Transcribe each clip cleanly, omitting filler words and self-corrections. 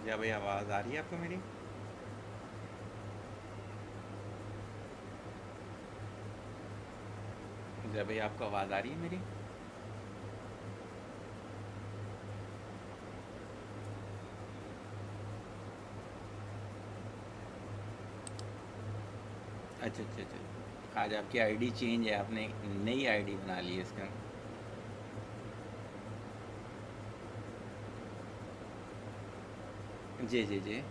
یا بھائی آواز آ رہی ہے آپ کو میری؟ یا بھائی آپ کو آواز آ رہی ہے میری؟ اچھا اچھا اچھا، آج آپ کی آئی ڈی چینج ہے، آپ نے نئی آئی ڈی بنا لی ہے اس کا؟ جی جی جی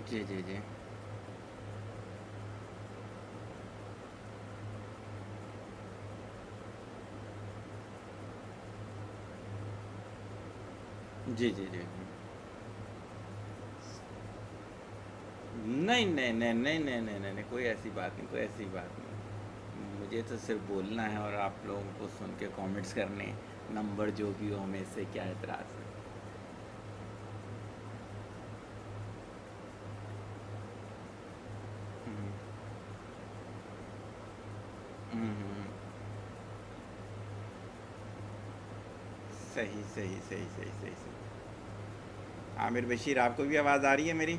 جی جی جی جی جی جی نہیں نہیں نہیں نہیں نہیں نہیں نہیں نہیں، کوئی ایسی بات نہیں، کوئی ایسی بات نہیں، مجھے تو صرف بولنا ہے اور آپ لوگوں کو سن کے کامنٹس کرنے ہیں، نمبر جو بھی ہو ہمیں اس سے کیا اعتراض ہے؟ ہوں، ہوں، ہوں، صحیح صحیح صحیح صحیح صحیح صحیح۔ عامر بشیر آپ کو بھی آواز آ رہی ہے میری؟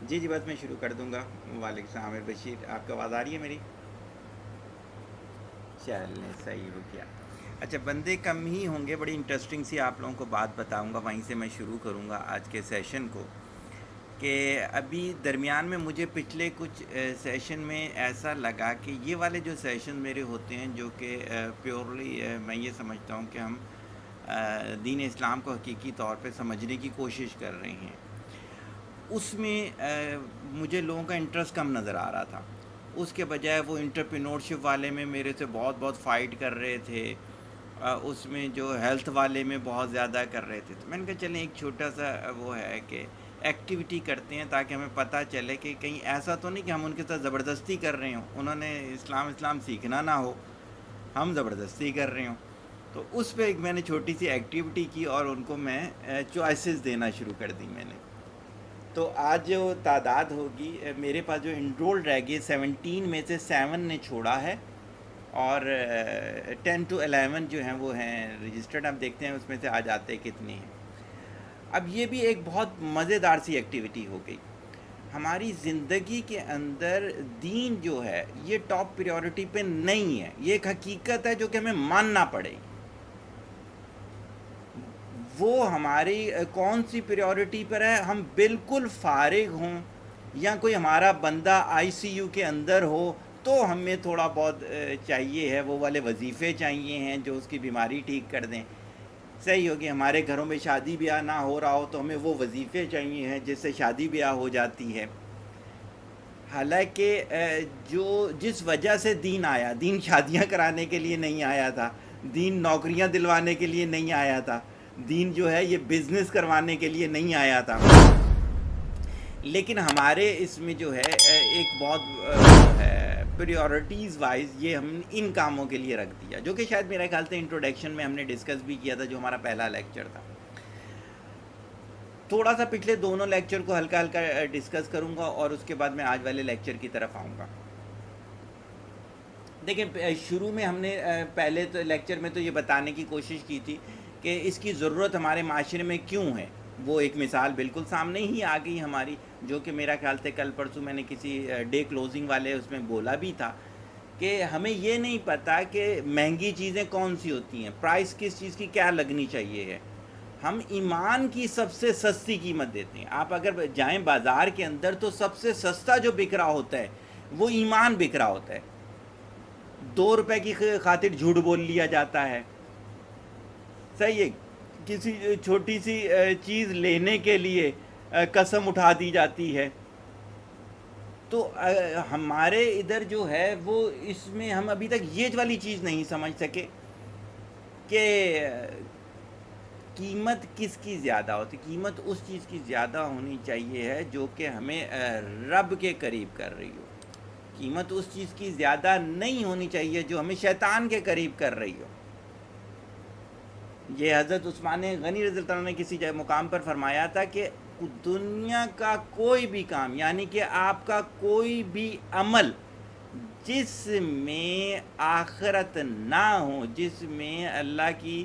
جی جی، بس میں شروع کر دوں گا۔ وعلیکم السلام عامر بشیر، آپ کو آواز آ رہی ہے میری؟ چلنے صحیح ہو گیا۔ اچھا، بندے کم ہی ہوں گے، بڑی انٹرسٹنگ سی آپ لوگوں کو بات بتاؤں گا، وہیں سے میں شروع کروں گا آج کے سیشن کو۔ کہ ابھی درمیان میں مجھے پچھلے کچھ سیشن میں ایسا لگا کہ یہ والے جو سیشن میرے ہوتے ہیں، جو کہ پیورلی میں یہ سمجھتا ہوں کہ ہم دین اسلام کو حقیقی طور پہ سمجھنے کی کوشش کر رہے ہیں، اس میں مجھے لوگوں کا انٹرسٹ کم نظر آ رہا تھا۔ اس کے بجائے وہ انٹرپرینورشپ والے میں میرے سے بہت بہت فائٹ کر رہے تھے، اس میں جو ہیلتھ والے میں بہت زیادہ کر رہے تھے۔ تو میں نے کہا چلیں ایک چھوٹا سا وہ ہے کہ ایکٹیویٹی کرتے ہیں، تاکہ ہمیں پتہ چلے کہ کہیں ایسا تو نہیں کہ ہم ان کے ساتھ زبردستی کر رہے ہوں، انہوں نے اسلام سیکھنا نہ ہو، ہم زبردستی کر رہے ہوں۔ تو اس پہ ایک میں نے چھوٹی سی ایکٹیویٹی کی اور ان کو میں چوائسیز دینا شروع کر دی میں نے۔ تو آج جو تعداد ہوگی، میرے پاس جو انرولڈ رہ گئی 17 میں سے 7 نے چھوڑا ہے، اور 10 to 11 جو ہیں وہ ہیں رجسٹرڈ۔ اب دیکھتے ہیں اس میں سے آ جاتے کتنی ہیں۔ اب یہ بھی ایک بہت مزیدار سی ایکٹیویٹی ہو گئی ہماری زندگی کے اندر۔ دین جو ہے یہ ٹاپ پریورٹی پہ نہیں ہے، یہ ایک حقیقت ہے جو کہ ہمیں ماننا پڑے گی۔ وہ ہماری کون سی پریورٹی پر ہے؟ ہم بالکل فارغ ہوں یا کوئی ہمارا بندہ آئی سی یو کے اندر ہو تو ہمیں تھوڑا بہت چاہیے ہے، وہ والے وظیفے چاہیے ہیں جو اس کی بیماری ٹھیک کر دیں۔ صحیح ہوگی، ہمارے گھروں میں شادی بیاہ نہ ہو رہا ہو تو ہمیں وہ وظیفے چاہیے ہیں جس سے شادی بیاہ ہو جاتی ہے۔ حالانکہ جس وجہ سے دین آیا، دین شادیاں کرانے کے لیے نہیں آیا تھا، دین نوکریاں دلوانے کے لیے نہیں آیا تھا، دین جو ہے یہ بزنس کروانے کے لیے نہیں آیا تھا۔ لیکن ہمارے اس میں جو ہے ایک بہت وہ ہے پریورٹیز وائز، یہ ہم ان کاموں کے لیے رکھ دیا، جو کہ شاید میرا خیال سے انٹروڈکشن میں ہم نے ڈسکس بھی کیا تھا، جو ہمارا پہلا لیکچر تھا۔ تھوڑا سا پچھلے دونوں لیکچر کو ہلکا ہلکا ڈسکس کروں گا، اور اس کے بعد میں آج والے لیکچر کی طرف آؤں گا۔ دیکھیں، شروع میں ہم نے پہلے تو لیکچر میں تو یہ بتانے کی کوشش کی تھی کہ اس کی ضرورت ہمارے معاشرے میں کیوں ہے۔ وہ ایک مثال بالکل سامنے ہی آ گئی ہماری، جو کہ میرا خیال سے کل پرسوں میں نے کسی ڈے کلوزنگ والے اس میں بولا بھی تھا کہ ہمیں یہ نہیں پتہ کہ مہنگی چیزیں کون سی ہوتی ہیں، پرائس کس چیز کی کیا لگنی چاہیے ہے۔ ہم ایمان کی سب سے سستی قیمت دیتے ہیں۔ آپ اگر جائیں بازار کے اندر تو سب سے سستا جو بک رہا ہوتا ہے وہ ایمان بک رہا ہوتا ہے۔ 2 روپے کی خاطر جھوٹ بول لیا جاتا ہے، صحیح ہے، کسی چھوٹی سی چیز لینے کے لیے قسم اٹھا دی جاتی ہے۔ تو ہمارے ادھر جو ہے وہ اس میں ہم ابھی تک یہ والی چیز نہیں سمجھ سکے کہ قیمت کس کی زیادہ ہوتی۔ قیمت اس چیز کی زیادہ ہونی چاہیے ہے جو کہ ہمیں رب کے قریب کر رہی ہو۔ قیمت اس چیز کی زیادہ نہیں ہونی چاہیے جو ہمیں شیطان کے قریب کر رہی ہو۔ یہ حضرت عثمان غنی رضی اللہ عنہ نے کسی جگہ مقام پر فرمایا تھا کہ دنیا کا کوئی بھی کام، یعنی کہ آپ کا کوئی بھی عمل جس میں آخرت نہ ہو، جس میں اللہ کی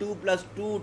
2 + 2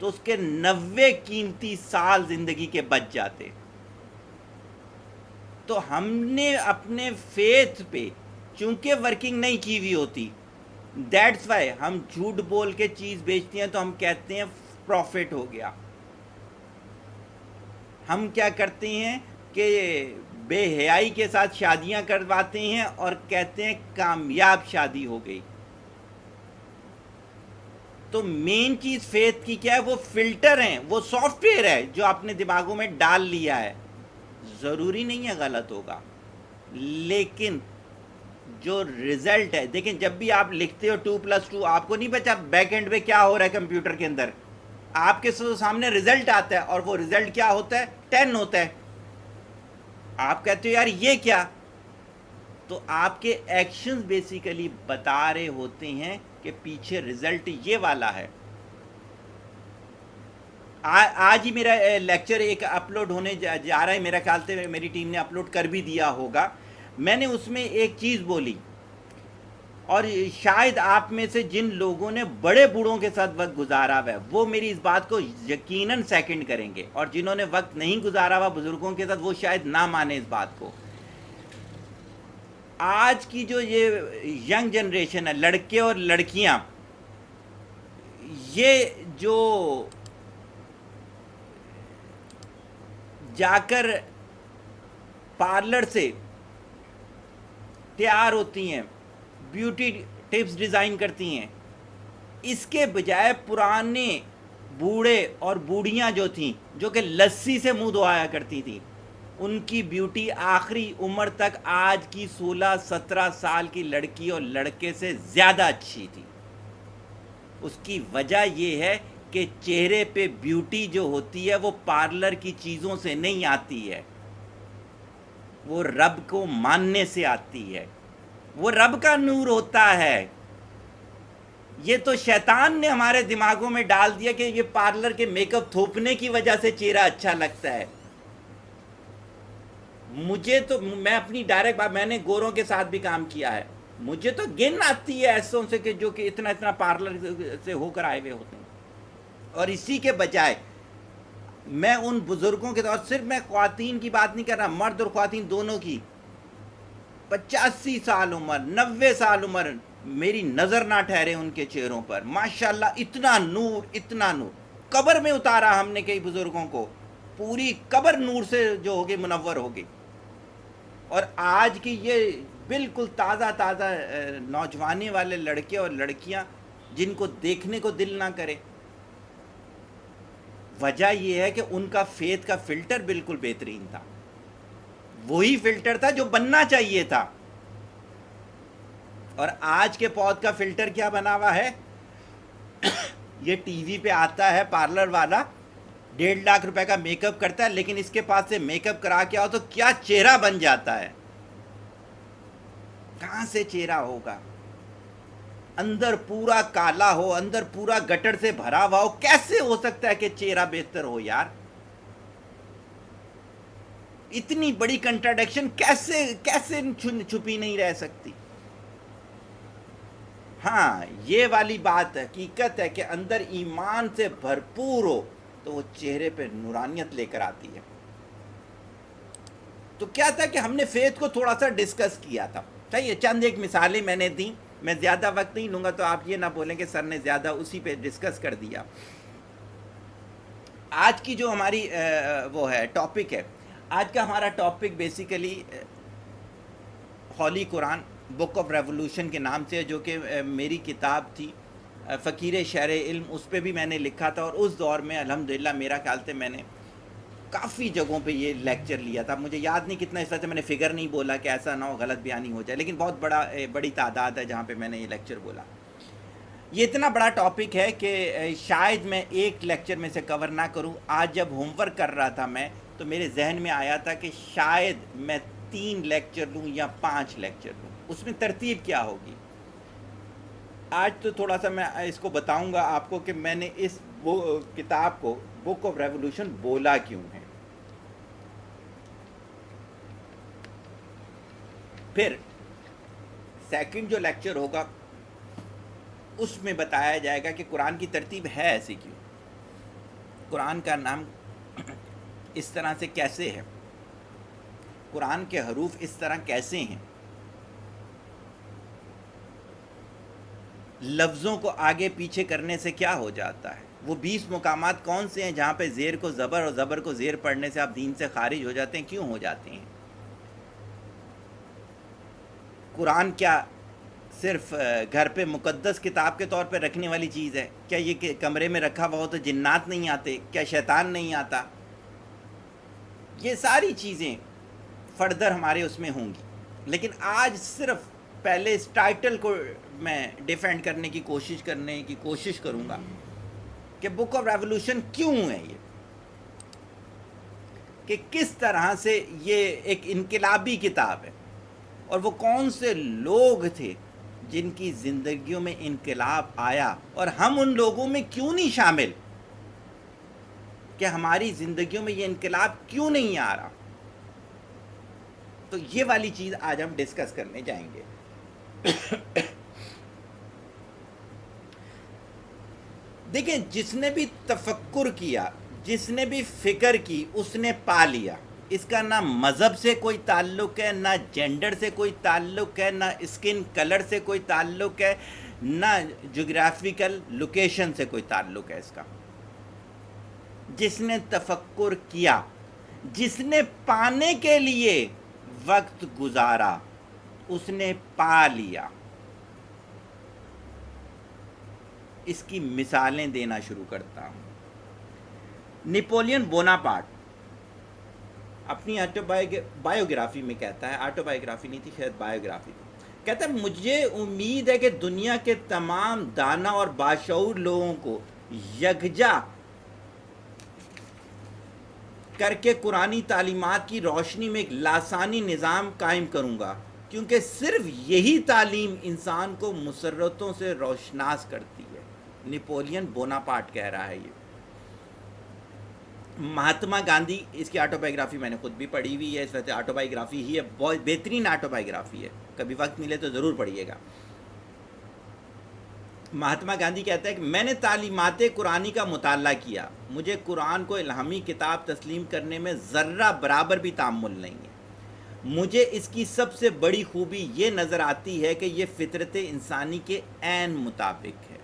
تو اس کے 90 قیمتی سال زندگی کے بچ جاتے. تو ہم نے اپنے فیتھ پہ چونکہ ورکنگ نہیں کی ہوئی ہوتی، دیٹس وائی ہم جھوٹ بول کے چیز بیچتے ہیں تو ہم کہتے ہیں پروفٹ ہو گیا. ہم کیا کرتے ہیں کہ بے حیائی کے ساتھ شادیاں کرواتے ہیں اور کہتے ہیں کامیاب شادی ہو گئی. تو مین چیز فیتھ کی کیا ہے؟ وہ فلٹر ہیں، وہ سافٹ ویئر ہے جو آپ نے دماغوں میں ڈال لیا ہے. ضروری نہیں ہے غلط ہوگا، لیکن جو رزلٹ ہے، دیکھیں جب بھی آپ لکھتے ہو 2+2 آپ کو نہیں بچا بیک اینڈ پہ کیا ہو رہا ہے کمپیوٹر کے اندر، آپ کے سامنے رزلٹ آتا ہے اور وہ رزلٹ کیا ہوتا ہے؟ 10 ہوتا ہے. آپ کہتے ہو یار یہ کیا؟ تو آپ کے ایکشنز بیسیکلی بتا رہے ہوتے ہیں کہ پیچھے رزلٹ یہ والا ہے. آج ہی میرا لیکچر ایک اپلوڈ ہونے جا رہا ہے، میرا خیال سے میری ٹیم نے اپلوڈ کر بھی دیا ہوگا. میں نے اس میں ایک چیز بولی، اور شاید آپ میں سے جن لوگوں نے بڑے بوڑھوں کے ساتھ وقت گزارا ہوا ہے وہ میری اس بات کو یقیناً سیکنڈ کریں گے، اور جنہوں نے وقت نہیں گزارا ہوا بزرگوں کے ساتھ وہ شاید نہ مانیں اس بات کو. آج کی جو یہ ینگ جنریشن ہے، لڑکے اور لڑکیاں، یہ جو جا کر پارلر سے تیار ہوتی ہیں، بیوٹی ٹپس ڈیزائن کرتی ہیں، اس کے بجائے پرانے بوڑھے اور بوڑھیاں جو تھیں جو کہ لسی سے منہ دھوایا کرتی تھیں، ان کی بیوٹی آخری عمر تک آج کی 16-17 سال کی لڑکی اور لڑکے سے زیادہ اچھی تھی. اس کی وجہ یہ ہے کہ چہرے پہ بیوٹی جو ہوتی ہے وہ پارلر کی چیزوں سے نہیں آتی ہے، وہ رب کو ماننے سے آتی ہے، وہ رب کا نور ہوتا ہے. یہ تو شیطان نے ہمارے دماغوں میں ڈال دیا کہ یہ پارلر کے میک اپ تھوپنے کی وجہ سے چہرہ اچھا لگتا ہے. مجھے تو، میں اپنی ڈائریکٹ بات، میں نے گوروں کے ساتھ بھی کام کیا ہے، مجھے تو گن آتی ہے ایسوں سے کہ جو کہ اتنا پارلر سے ہو کر آئے ہوئے ہوتے ہیں. اور اسی کے بجائے میں ان بزرگوں کے، اور صرف میں خواتین کی بات نہیں کر رہا، مرد اور خواتین دونوں کی، 85 سال عمر، 90 سال عمر، میری نظر نہ ٹھہرے ان کے چہروں پر. ماشاءاللہ اتنا نور، اتنا نور. قبر میں اتارا ہم نے کئی بزرگوں کو، پوری قبر نور سے جو ہوگی منور ہوگی. اور آج کی یہ بالکل تازہ نوجوانی والے لڑکے اور لڑکیاں جن کو دیکھنے کو دل نہ کرے، وجہ یہ ہے کہ ان کا فیتھ کا فلٹر بالکل بہترین تھا، وہی فلٹر تھا جو بننا چاہیے تھا. اور آج کے پود کا فلٹر کیا بنا ہوا ہے؟ یہ ٹی وی پہ آتا ہے پارلر والا، 1.5 لاکھ روپے کا میک اپ کرتا ہے، لیکن اس کے پاس سے میک اپ کرا کے آؤ تو کیا چہرہ بن جاتا ہے. کہاں سے چہرہ ہوگا؟ اندر پورا کالا ہو، اندر پورا گٹر سے بھرا ہوا ہو، کیسے ہو سکتا ہے کہ چہرہ بہتر ہو یار؟ اتنی بڑی کنٹراڈکشن کیسے چھپی نہیں رہ سکتی؟ ہاں یہ والی بات حقیقت ہے کہ اندر ایمان سے بھرپور ہو تو وہ چہرے پہ نورانیت لے کر آتی ہے. تو کیا تھا کہ ہم نے فیتھ کو تھوڑا سا ڈسکس کیا تھا. صحیح ہے، چند ایک مثالیں میں نے دیں، میں زیادہ وقت نہیں لوں گا تو آپ یہ نہ بولیں کہ سر نے زیادہ اسی پہ ڈسکس کر دیا. آج کی جو ہماری وہ ہے ٹاپک ہے، آج کا ہمارا topic basically holy Quran book of revolution کے نام سے ہے، جو کہ میری کتاب تھی فقیر شہر علم، اس پہ بھی میں نے لکھا تھا. اور اس دور میں الحمدللہ میرا خیال سے میں نے کافی جگہوں پہ یہ لیکچر لیا تھا. مجھے یاد نہیں کتنا، اس وجہ سے میں نے فگر نہیں بولا کہ ایسا نہ ہو غلط بیانی ہو جائے، لیکن بہت بڑی تعداد ہے جہاں پہ میں نے یہ لیکچر بولا. یہ اتنا بڑا ٹاپک ہے کہ شاید میں ایک لیکچر میں سے کور نہ کروں. آج جب ہوم ورک کر رہا تھا میں، تو میرے ذہن میں آیا تھا کہ شاید میں 3 لیکچر لوں یا 5 لیکچر لوں. اس میں ترتیب کیا ہوگی؟ آج تو تھوڑا سا میں اس کو بتاؤں گا آپ کو کہ میں نے اس کتاب کو بک آف ریولوشن بولا کیوں ہے. پھر سیکنڈ جو لیکچر ہوگا اس میں بتایا جائے گا کہ قرآن کی ترتیب ہے ایسی کیوں. قرآن کا نام اس طرح سے کیسے ہے، قرآن کے حروف اس طرح کیسے ہیں، لفظوں کو آگے پیچھے کرنے سے کیا ہو جاتا ہے، وہ 20 مقامات کون سے ہیں جہاں پہ زیر کو زبر اور زبر کو زیر پڑھنے سے آپ دین سے خارج ہو جاتے ہیں، کیوں ہو جاتے ہیں؟ قرآن کیا صرف گھر پہ مقدس کتاب کے طور پہ رکھنے والی چیز ہے؟ کیا یہ کہ کمرے میں رکھا ہوا ہو تو جنات نہیں آتے؟ کیا شیطان نہیں آتا؟ یہ ساری چیزیں فردر ہمارے اس میں ہوں گی، لیکن آج صرف پہلے اس ٹائٹل کو میں ڈیفینڈ کرنے کی کوشش کروں گا کہ بک آف ریولوشن کیوں ہے یہ، کہ کس طرح سے یہ ایک انقلابی کتاب ہے، اور وہ کون سے لوگ تھے جن کی زندگیوں میں انقلاب آیا، اور ہم ان لوگوں میں کیوں نہیں شامل، کہ ہماری زندگیوں میں یہ انقلاب کیوں نہیں آ رہا۔ تو یہ والی چیز آج ہم ڈسکس کرنے جائیں گے۔ دیکھیں، جس نے بھی تفکر کیا، جس نے بھی فکر کی، اس نے پا لیا۔ اس کا نہ مذہب سے کوئی تعلق ہے، نہ جینڈر سے کوئی تعلق ہے، نہ اسکن کلر سے کوئی تعلق ہے، نہ جغرافیکل لوکیشن سے کوئی تعلق ہے اس کا۔ جس نے تفکر کیا، جس نے پانے کے لیے وقت گزارا، اس نے پا لیا۔ اس کی مثالیں دینا شروع کرتا ہوں۔ نیپولین بوناپارٹ اپنی بایوگرافی میں کہتا ہے، آٹو بایوگرافی نہیں تھی، شاید بایوگرافی تھی، کہتا ہے مجھے امید ہے کہ دنیا کے تمام دانا اور باشعور لوگوں کو یکجا کر کے قرآنی تعلیمات کی روشنی میں ایک لاسانی نظام قائم کروں گا، کیونکہ صرف یہی تعلیم انسان کو مسرتوں سے روشناس کرتی ہے۔ نیپولین بوناپارٹ کہہ رہا ہے یہ۔ مہاتما گاندھی، اس کی آٹو بایوگرافی میں نے خود بھی پڑھی ہوئی ہے، اس وجہ سے آٹو بایوگرافی ہی ہے، بہت بہترین آٹو بایوگرافی ہے، کبھی وقت ملے تو ضرور پڑھیے گا۔ مہاتما گاندھی کہتا ہے کہ میں نے تعلیمات قرآنی کا مطالعہ کیا، مجھے قرآن کو الہامی کتاب تسلیم کرنے میں ذرہ برابر بھی تامل نہیں ہے۔ مجھے اس کی سب سے بڑی خوبی یہ نظر آتی ہے کہ یہ فطرت انسانی کے عین مطابق ہے۔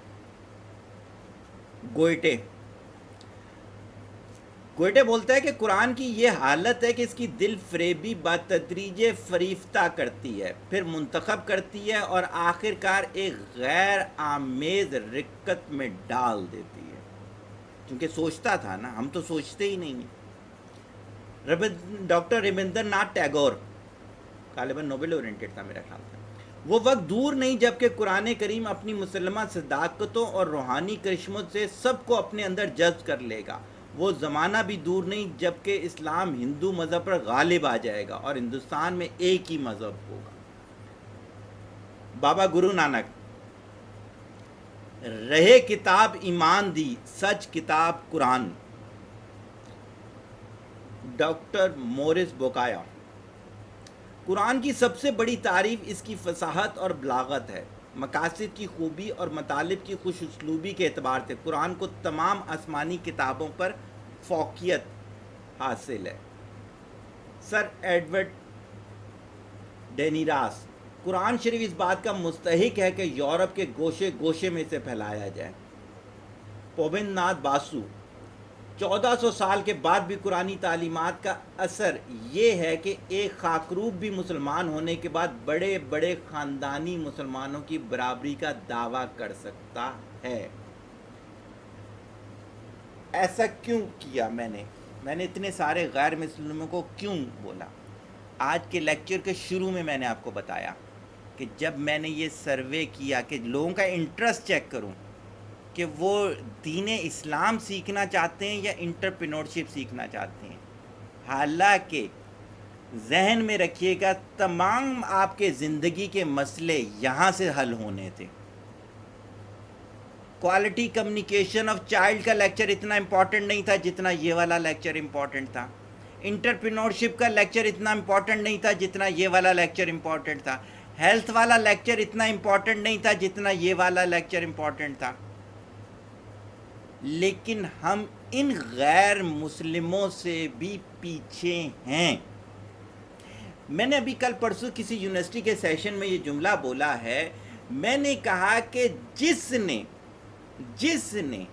گوئٹے بولتا ہے کہ قرآن کی یہ حالت ہے کہ اس کی دل فریبی بتدریج فریفتہ کرتی ہے، پھر منتخب کرتی ہے، اور آخر کار ایک غیر آمیز رکت میں ڈال دیتی ہے۔ کیونکہ سوچتا تھا نا، ہم تو سوچتے ہی نہیں ہیں۔ ڈاکٹر ربندر ناتھ ٹیگور، غالباً نوبل اورینٹڈ تھا میرا خیال تھا، وہ وقت دور نہیں جب کہ قرآن کریم اپنی مسلمہ صداقتوں اور روحانی کرشموں سے سب کو اپنے اندر جذب کر لے گا۔ وہ زمانہ بھی دور نہیں جب کہ اسلام ہندو مذہب پر غالب آ جائے گا اور ہندوستان میں ایک ہی مذہب ہوگا۔ بابا گرو نانک، رہے کتاب ایمان دی، سچ کتاب قرآن۔ ڈاکٹر مورس بوکایا، قرآن کی سب سے بڑی تعریف اس کی فصاحت اور بلاغت ہے، مقاصد کی خوبی اور مطالب کی خوش اسلوبی کے اعتبار سے قرآن کو تمام آسمانی کتابوں پر فوقیت حاصل ہے۔ سر ایڈورڈ ڈینیراس، قرآن شریف اس بات کا مستحق ہے کہ یورپ کے گوشے گوشے میں اسے پھیلایا جائے۔ پوبند ناتھ باسو، 1400 سال کے بعد بھی قرآنی تعلیمات کا اثر یہ ہے کہ ایک خاکروب بھی مسلمان ہونے کے بعد بڑے بڑے خاندانی مسلمانوں کی برابری کا دعویٰ کر سکتا ہے۔ ایسا کیوں کیا میں نے اتنے سارے غیر مسلموں کو کیوں بولا؟ آج کے لیکچر کے شروع میں نے آپ کو بتایا کہ جب میں نے یہ سروے کیا کہ لوگوں کا انٹرسٹ چیک کروں کہ وہ دین اسلام سیکھنا چاہتے ہیں یا انٹرپرینورشپ سیکھنا چاہتے ہیں، حالانکہ ذہن میں رکھیے گا تمام آپ کے زندگی کے مسئلے یہاں سے حل ہونے تھے۔ کوالٹی کمیونیکیشن آف چائلڈ کا لیکچر اتنا امپورٹنٹ نہیں تھا جتنا یہ والا لیکچر امپورٹنٹ تھا۔ انٹرپرینورشپ کا لیکچر اتنا امپورٹنٹ نہیں تھا جتنا یہ والا لیکچر امپورٹنٹ تھا۔ ہیلتھ والا لیکچر اتنا امپورٹنٹ نہیں تھا جتنا یہ والا لیکچر امپورٹنٹ تھا۔ لیکن ہم ان غیر مسلموں سے بھی پیچھے ہیں. میں نے ابھی کل پرسوں کسی یونیورسٹی کے سیشن میں یہ جملہ بولا ہے. میں نے کہا کہ جس نے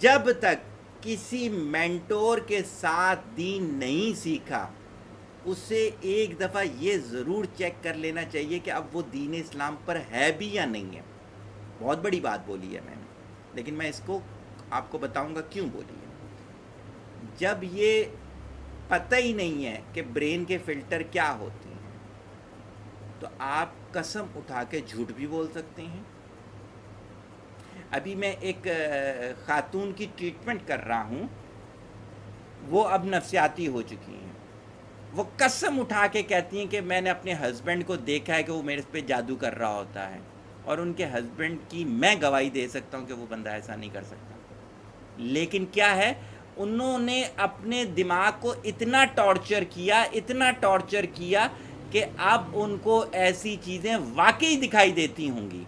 جب تک کسی مینٹور کے ساتھ دین نہیں سیکھا اسے ایک دفعہ یہ ضرور چیک کر لینا چاہیے کہ اب وہ دین اسلام پر ہے بھی یا نہیں ہے. بہت بڑی بات بولی ہے میں نے، لیکن میں اس کو آپ کو بتاؤں گا کیوں بولی ہے. جب یہ پتہ ہی نہیں ہے کہ برین کے فلٹر کیا ہوتے ہیں تو آپ قسم اٹھا کے جھوٹ بھی بول سکتے ہیں. ابھی میں ایک خاتون کی ٹریٹمنٹ کر رہا ہوں، وہ اب نفسیاتی ہو چکی ہیں. وہ قسم اٹھا کے کہتی ہیں کہ میں نے اپنے ہسبینڈ کو دیکھا ہے کہ وہ میرے پہ جادو کر رہا ہوتا ہے، اور ان کے ہسبینڈ کی میں گواہی دے سکتا ہوں کہ وہ بندہ ایسا نہیں کر سکتا. لیکن کیا ہے، انہوں نے اپنے دماغ کو اتنا ٹارچر کیا کہ اب ان کو ایسی چیزیں واقعی دکھائی دیتی ہوں گی.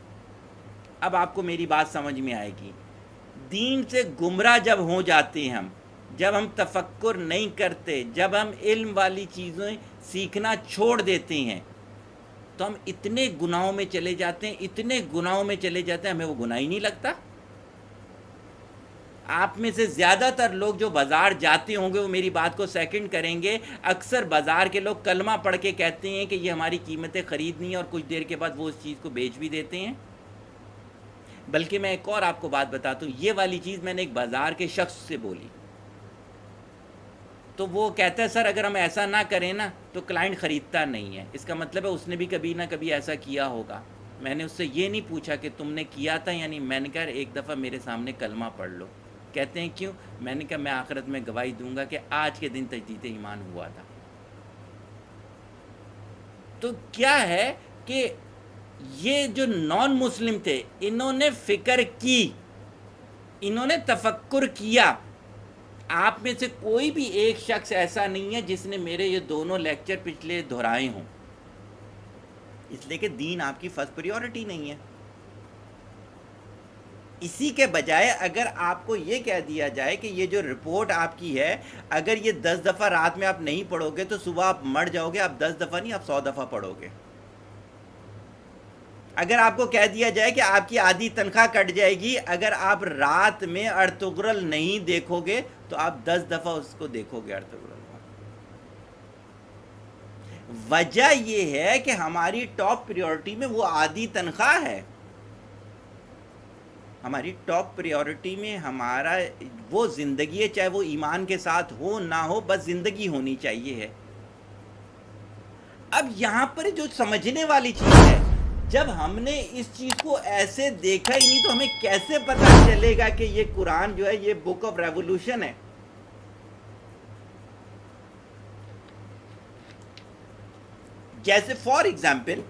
اب آپ کو میری بات سمجھ میں آئے گی. دین سے گمراہ جب ہو جاتے ہیں جب ہم تفکر نہیں کرتے، جب ہم علم والی چیزیں سیکھنا چھوڑ دیتے ہیں تو ہم اتنے گناہوں میں چلے جاتے ہیں ہمیں وہ گناہ ہی نہیں لگتا. آپ میں سے زیادہ تر لوگ جو بازار جاتے ہوں گے وہ میری بات کو سیکنڈ کریں گے. اکثر بازار کے لوگ کلمہ پڑھ کے کہتے ہیں کہ یہ ہماری قیمتیں خریدنی ہیں، اور کچھ دیر کے بعد وہ اس چیز کو بیچ بھی دیتے ہیں. بلکہ میں ایک اور آپ کو بات بتاتا ہوں، یہ والی چیز میں نے ایک بازار کے شخص سے بولی تو وہ کہتا ہے سر اگر ہم ایسا نہ کریں نا تو کلائنٹ خریدتا نہیں ہے. اس کا مطلب ہے اس نے بھی کبھی نہ کبھی ایسا کیا ہوگا. میں نے اس سے یہ نہیں پوچھا کہ تم نے کیا تھا یا نہیں، میں نے کہا ایک دفعہ میرے سامنے کلمہ پڑھ لو. کہتے ہیں کیوں؟ میں نے کہا میں آخرت میں گواہی دوں گا کہ آج کے دن تجدید ایمان ہوا تھا. تو کیا ہے کہ یہ جو نان مسلم تھے انہوں نے فکر کی، انہوں نے تفکر کیا. آپ میں سے کوئی بھی ایک شخص ایسا نہیں ہے جس نے میرے یہ دونوں لیکچر پچھلے دہرائے ہوں، اس لیے کہ دین آپ کی فرسٹ پریورٹی نہیں ہے. اسی کے بجائے اگر آپ کو یہ کہہ دیا جائے کہ یہ جو رپورٹ آپ کی ہے اگر یہ 10 دفعہ رات میں آپ نہیں پڑھو گے تو صبح آپ مر جاؤ گے، آپ 10 دفعہ نہیں، آپ 100 دفعہ پڑھو گے. اگر آپ کو کہہ دیا جائے کہ آپ کی آدھی تنخواہ کٹ جائے گی اگر آپ رات میں ارطغرل نہیں دیکھو گے تو آپ 10 دفعہ اس کو دیکھو گے ارطغرل کو. وجہ یہ ہے کہ ہماری ٹاپ پریورٹی میں وہ آدھی تنخواہ ہے. ہماری ٹاپ پریورٹی میں ہمارا وہ زندگی ہے، چاہے وہ ایمان کے ساتھ ہو نہ ہو، بس زندگی ہونی چاہیے ہے. اب یہاں پر جو سمجھنے والی چیز ہے، جب ہم نے اس چیز کو ایسے دیکھا ہی نہیں تو ہمیں کیسے پتہ چلے گا کہ یہ قرآن جو ہے یہ بک آف ریولوشن ہے. جیسے فار ایگزامپل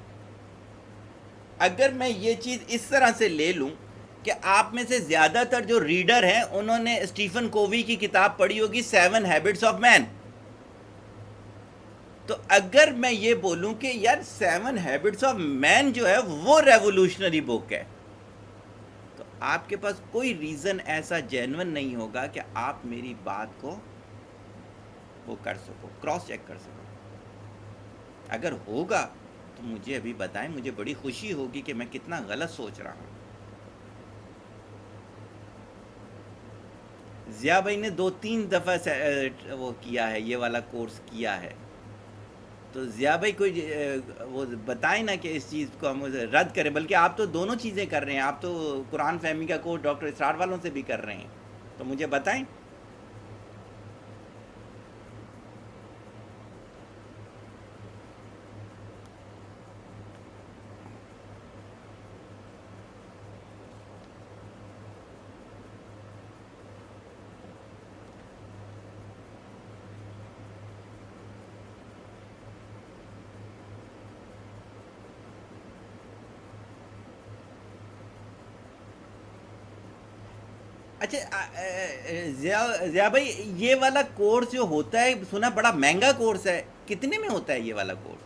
اگر میں یہ چیز اس طرح سے لے لوں کہ آپ میں سے زیادہ تر جو ریڈر ہیں انہوں نے اسٹیفن کووی کی کتاب پڑھی ہوگی 7 ہیبٹس آف مین. تو اگر میں یہ بولوں کہ یار 7 ہیبٹس آف مین جو ہے وہ ریولوشنری بک ہے تو آپ کے پاس کوئی ریزن ایسا جینون نہیں ہوگا کہ آپ میری بات کو وہ کر سکو، کراس چیک کر سکو. اگر ہوگا تو مجھے ابھی بتائیں، مجھے بڑی خوشی ہوگی کہ میں کتنا غلط سوچ رہا ہوں. ضیاء بھائی نے 2-3 دفعہ وہ کیا ہے، یہ والا کورس کیا ہے. تو ضیاء بھائی کوئی وہ بتائیں نا کہ اس چیز کو ہم رد کریں. بلکہ آپ تو دونوں چیزیں کر رہے ہیں، آپ تو قرآن فہمی کا کورس ڈاکٹر اسرار والوں سے بھی کر رہے ہیں، تو مجھے بتائیں. اچھا ضیاء بھائی یہ والا کورس جو ہوتا ہے سنا بڑا مہنگا کورس ہے، کتنے میں ہوتا ہے یہ والا کورس؟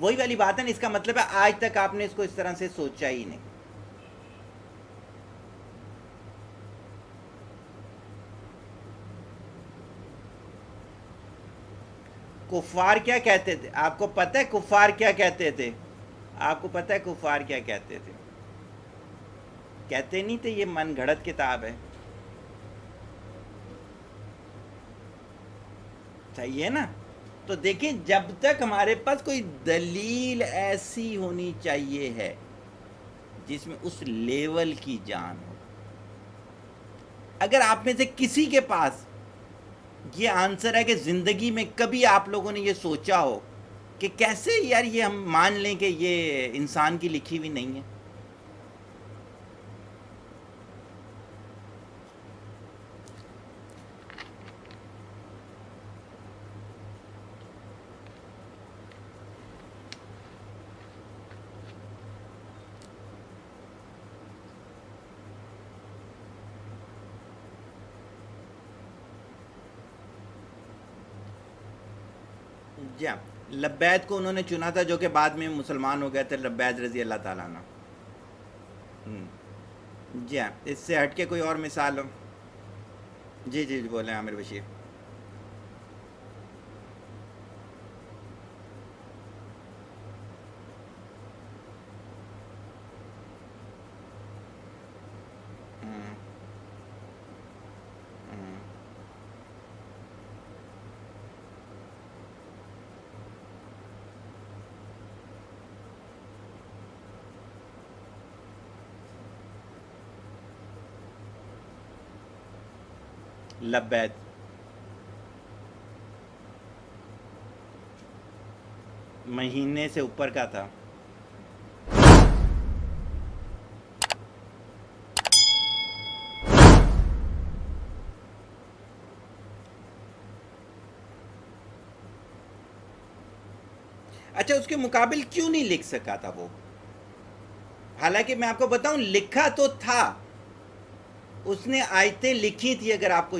وہی والی بات ہے نا، اس کا مطلب ہے آج تک آپ نے اس کو اس طرح سے سوچا ہی نہیں. کفار کیا کہتے تھے آپ کو پتہ ہے؟ کفار کیا کہتے تھے؟ آپ کو پتہ ہے کفار کیا کہتے تھے؟ کہتے نہیں تھے یہ من گھڑت کتاب ہے. صحیح ہے نا؟ تو دیکھیں جب تک ہمارے پاس کوئی دلیل ایسی ہونی چاہیے ہے جس میں اس لیول کی جان ہو. اگر آپ میں سے کسی کے پاس یہ آنسر ہے کہ زندگی میں کبھی آپ لوگوں نے یہ سوچا ہو کہ کیسے یار یہ ہم مان لیں کہ یہ انسان کی لکھی ہوئی نہیں ہے. جی ہاں، لبید کو انہوں نے چنا تھا جو کہ بعد میں مسلمان ہو گئے تھے، لبید رضی اللہ تعالیٰ عنہ. جی ہاں، اس سے ہٹ کے کوئی اور مثال ہو؟ جی جی جی بولیں عامر بشیر. ہوں، ہوں. لبید. مہینے سے اوپر کا تھا. اچھا اس کے مقابل کیوں نہیں لکھ سکا تھا وہ؟ حالانکہ میں آپ کو بتاؤں لکھا تو تھا، اس نے آیتیں لکھی تھی اگر آپ کو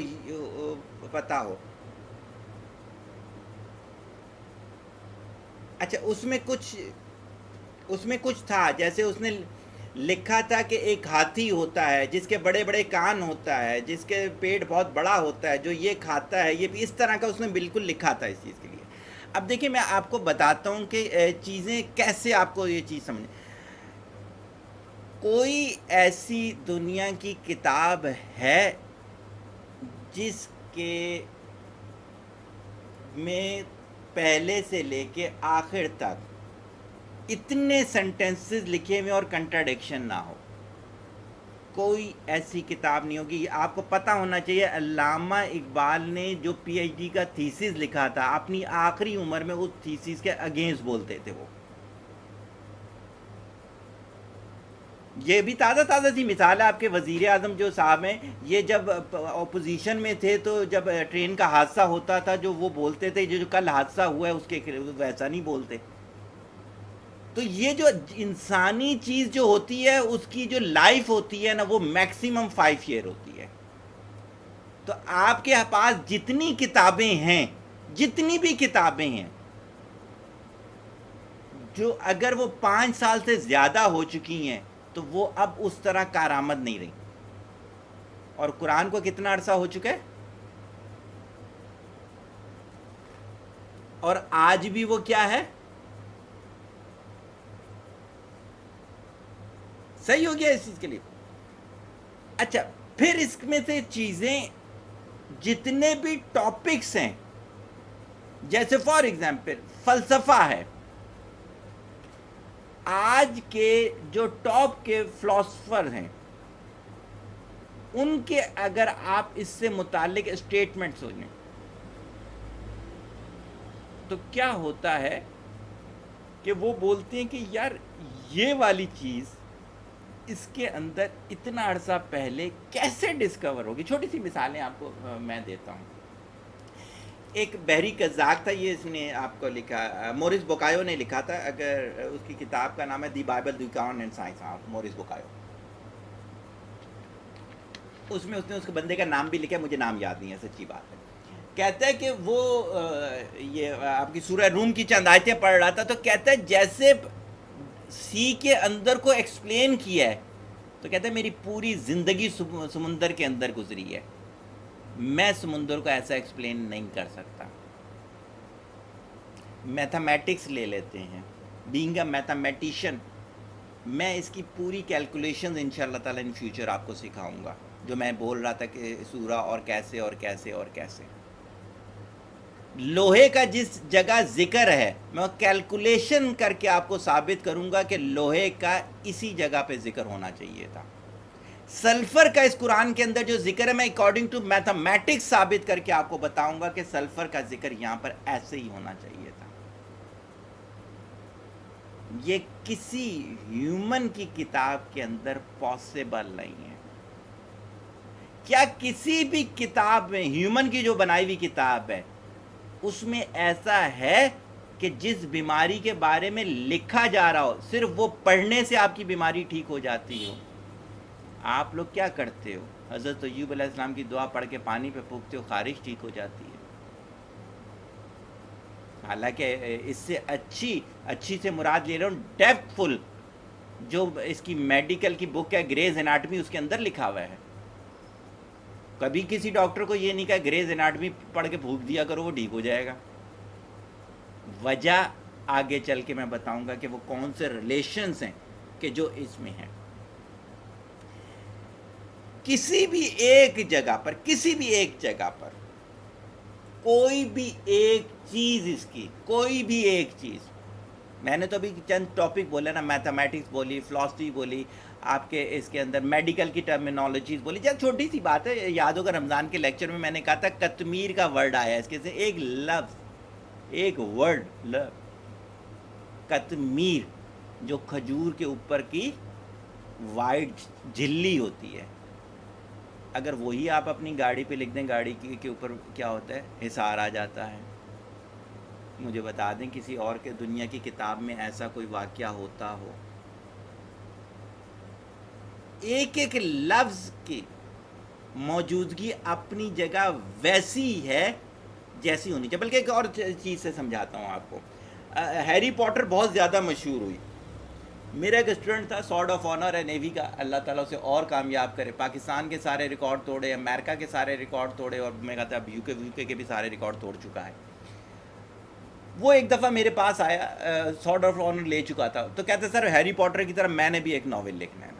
پتا ہو. اچھا اس میں کچھ تھا، جیسے اس نے لکھا تھا کہ ایک ہاتھی ہوتا ہے جس کے بڑے بڑے کان ہوتا ہے، جس کے پیٹ بہت بڑا ہوتا ہے، جو یہ کھاتا ہے، یہ اس طرح کا اس نے بالکل لکھا تھا اس چیز کے لیے. اب دیکھیں میں آپ کو بتاتا ہوں کہ چیزیں کیسے آپ کو یہ چیز سمجھ. کوئی ایسی دنیا کی کتاب ہے جس کے میں پہلے سے لے کے آخر تک اتنے سینٹینسز لکھے ہوئے اور کنٹراڈکشن نہ ہو؟ کوئی ایسی کتاب نہیں ہوگی. آپ کو پتہ ہونا چاہیے علامہ اقبال نے جو پی ایچ ڈی کا تھیسس لکھا تھا اپنی آخری عمر میں اس تھیسس کے اگینسٹ بولتے تھے وہ. یہ بھی تازہ تازہ سی مثال ہے. آپ کے وزیر اعظم جو صاحب ہیں، یہ جب اپوزیشن میں تھے تو جب ٹرین کا حادثہ ہوتا تھا جو وہ بولتے تھے جو کل حادثہ ہوا ہے اس کے ویسا نہیں بولتے. تو یہ جو انسانی چیز جو ہوتی ہے اس کی جو لائف ہوتی ہے نا وہ میکسیمم 5 ایئر ہوتی ہے. تو آپ کے پاس جتنی کتابیں ہیں، جتنی بھی کتابیں ہیں، جو اگر وہ 5 سال سے زیادہ ہو چکی ہیں تو وہ اب اس طرح کارآمد نہیں رہی. اور قرآن کو کتنا عرصہ ہو چکا ہے؟ اور آج بھی وہ کیا ہے؟ صحیح ہو گیا اس چیز کے لیے. اچھا پھر اس میں سے چیزیں جتنے بھی ٹاپکس ہیں، جیسے فار ایگزامپل فلسفہ ہے، آج کے جو ٹاپ کے فلاسفر ہیں ان کے اگر آپ اس سے متعلق اسٹیٹمنٹ سنیں تو کیا ہوتا ہے کہ وہ بولتے ہیں کہ یار یہ والی چیز اس کے اندر اتنا عرصہ پہلے کیسے ڈسکور ہوگی. چھوٹی سی مثالیں آپ کو میں دیتا ہوں. ایک بحری قزاق تھا، یہ اس نے آپ کو لکھا، مورس بوکایو نے لکھا تھا. اگر اس کی کتاب کا نام ہے دی بائبل دی کان اینڈ سائنس، مورس بوکایو. اس میں اس نے اس کے بندے کا نام بھی لکھا ہے، مجھے نام یاد نہیں ہے، سچی بات ہے. کہتا ہے کہ وہ یہ آپ کی سورہ روم کی چند آیتیں پڑھ رہا تھا، تو کہتا ہے جیسے سی کے اندر کو ایکسپلین کیا ہے، تو کہتا ہے میری پوری زندگی سمندر کے اندر گزری ہے، میں سمندر کو ایسا ایکسپلین نہیں کر سکتا۔ میتھمیٹکس لے لیتے ہیں، بینگ اے میتھمیٹیشین، میں اس کی پوری کیلکولیشنز انشاءاللہ تعالیٰ ان فیوچر آپ کو سکھاؤں گا، جو میں بول رہا تھا کہ سورہ اور کیسے اور کیسے اور کیسے۔ لوہے کا جس جگہ ذکر ہے میں کیلکولیشن کر کے آپ کو ثابت کروں گا کہ لوہے کا اسی جگہ پہ ذکر ہونا چاہیے تھا۔ سلفر کا اس قرآن کے اندر جو ذکر ہے میں اکارڈنگ ٹو میتھمیٹکس ثابت کر کے آپ کو بتاؤں گا کہ سلفر کا ذکر یہاں پر ایسے ہی ہونا چاہیے تھا۔ یہ کسی ہیومن کی کتاب کے اندر پاسبل نہیں ہے۔ کیا کسی بھی کتاب میں، ہیومن کی جو بنائی ہوئی کتاب ہے، اس میں ایسا ہے کہ جس بیماری کے بارے میں لکھا جا رہا ہو صرف وہ پڑھنے سے آپ کی بیماری ٹھیک ہو جاتی ہو؟ آپ لوگ کیا کرتے ہو؟ حضرت ایوب علیہ السلام کی دعا پڑھ کے پانی پہ پھونکتے ہو، خارش ٹھیک ہو جاتی ہے۔ حالانکہ اس سے اچھی سے مراد لے رہا ہوں ڈیپتھ فل، جو اس کی میڈیکل کی بک ہے گریز اناٹمی، اس کے اندر لکھا ہوا ہے۔ کبھی کسی ڈاکٹر کو یہ نہیں کہا گریز اناٹمی پڑھ کے پھونک دیا کرو وہ ٹھیک ہو جائے گا۔ وجہ آگے چل کے میں بتاؤں گا کہ وہ کون سے ریلیشنز ہیں کہ جو اس میں ہیں۔ کسی بھی ایک جگہ پر کوئی بھی ایک چیز، اس کی کوئی بھی ایک چیز، میں نے تو ابھی چند ٹاپک بولے نا، میتھمیٹکس بولی، فلاسفی بولی، آپ کے اس کے اندر میڈیکل کی ٹرمینالوجیز بولی، جب چھوٹی سی بات ہے، یاد ہوگا رمضان کے لیکچر میں نے کہا تھا قطمیر کا ورڈ آیا، اس کے سے ایک لفظ، ایک ورڈ قطمیر، جو کھجور کے اوپر کی وائٹ جھلی ہوتی ہے، اگر وہی آپ اپنی گاڑی پہ لکھ دیں، گاڑی کے اوپر کیا ہوتا ہے؟ حصار آ جاتا ہے۔ مجھے بتا دیں کسی اور کے دنیا کی کتاب میں ایسا کوئی واقعہ ہوتا ہو؟ ایک ایک لفظ کی موجودگی اپنی جگہ ویسی ہے جیسی ہونی چاہیے۔ بلکہ ایک اور چیز سے سمجھاتا ہوں آپ کو، ہیری پوٹر بہت زیادہ مشہور ہوئی، میرا ایک اسٹوڈنٹ تھا، سارڈ آف آنر ہے نیوی کا، اللہ تعالیٰ اسے اور کامیاب کرے، پاکستان کے سارے ریکارڈ توڑے، امریکہ کے سارے ریکارڈ توڑے، اور میں کہتا اب یو کے بھی سارے ریکارڈ توڑ چکا ہے۔ وہ ایک دفعہ میرے پاس آیا، سارڈ آف آنر لے چکا تھا، تو کہتے سر ہیری پوٹر کی طرح میں نے بھی ایک ناول لکھنا ہے۔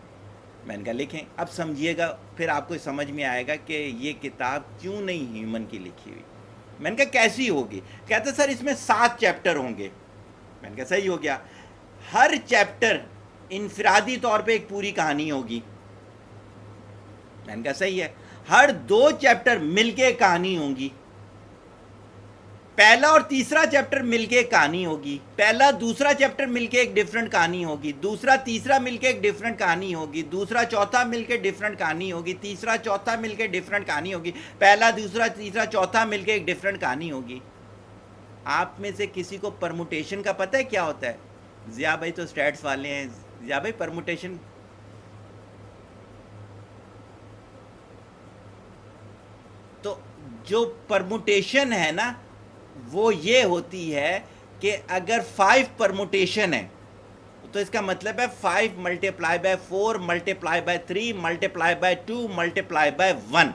میں نے کہا لکھیں۔ اب سمجھیے گا، پھر آپ کو سمجھ میں آئے گا کہ یہ کتاب کیوں نہیں ہیومن کی لکھی ہوئی۔ میں نے کہا کیسی ہوگی؟ کہتے سر اس میں 7 چیپٹر ہوں گے۔ میں نے کہا صحیح ہو گیا، ہر چیپٹر انفرادی طور پہ ایک پوری کہانی ہوگی۔ میں نے کہا صحیح ہے، ہر 2 چیپٹر مل کے ایک کہانی ہوں گی، پہلا اور تیسرا چیپٹر مل کے ایک کہانی ہوگی، پہلا دوسرا چیپٹر مل کے ایک ڈیفرنٹ کہانی ہوگی، دوسرا تیسرا مل کے ایک ڈیفرنٹ کہانی ہوگی، دوسرا چوتھا مل کے ڈیفرنٹ کہانی ہوگی، تیسرا چوتھا مل کے ڈیفرنٹ کہانی ہوگی، پہلا دوسرا تیسرا چوتھا مل کے ایک ڈیفرنٹ کہانی ہوگی۔ آپ میں سے کسی کو پرموٹیشن کا پتہ ہے کیا ہوتا ہے؟ ضیاء بھائی تو اسٹیٹس والے ہیں، ضیاء بھائی پرموٹیشن تو جو پرموٹیشن ہے نا وہ یہ ہوتی ہے کہ اگر 5 پرموٹیشن ہے تو اس کا مطلب ہے 5 multiply by 4 multiply by 3 multiply by 2 multiply by 1،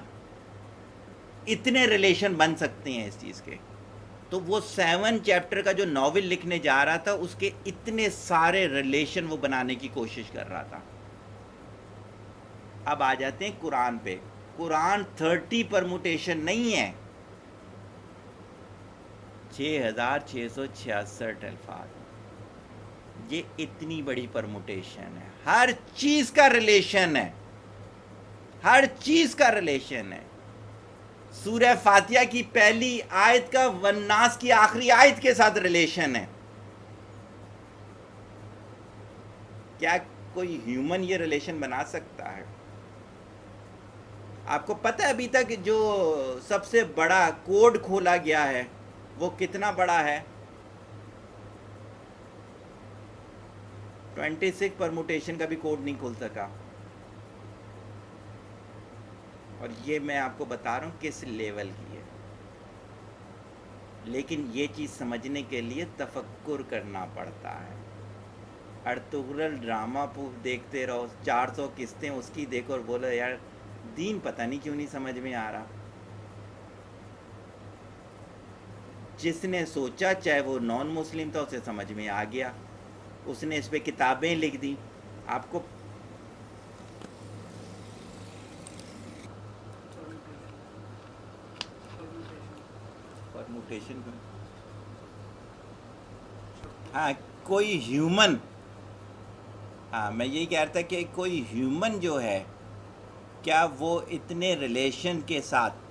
اتنے ریلیشن بن سکتے ہیں اس چیز کے۔ تو وہ 7 چیپٹر کا جو ناول لکھنے جا رہا تھا اس کے اتنے سارے ریلیشن وہ بنانے کی کوشش کر رہا تھا۔ اب آ جاتے ہیں قرآن پہ۔ قرآن 30 پرموٹیشن نہیں ہے، 6666 الفاظ، یہ اتنی بڑی پرموٹیشن ہے، ہر چیز کا ریلیشن ہے، ہر چیز کا ریلیشن ہے۔ سورہ فاتحہ کی پہلی آیت کا والناس کی آخری آیت کے ساتھ ریلیشن ہے۔ کیا کوئی ہیومن یہ ریلیشن بنا سکتا ہے؟ آپ کو پتہ ہے ابھی تک جو سب سے بڑا کوڈ کھولا گیا ہے وہ کتنا بڑا ہے؟ 26 پرموٹیشن کا بھی کوڈ نہیں کھول سکا۔ اور یہ میں آپ کو بتا رہا ہوں کس لیول کی ہے۔ لیکن یہ چیز سمجھنے کے لیے تفکر کرنا پڑتا ہے. ارطغرل ڈرامہ دیکھتے رہو 400 قسطیں اس کی دیکھو اور بولو یار دین پتہ نہیں کیوں نہیں سمجھ میں آ رہا. جس نے سوچا چاہے وہ نان مسلم تھا اسے سمجھ میں آ گیا, اس نے اس پہ کتابیں لکھ دی. آپ کو پرموٹیشن ہاں کوئی ہیومن, ہاں میں یہی کہہ رہا تھا کہ کوئی ہیومن جو ہے کیا وہ اتنے ریلیشن کے ساتھ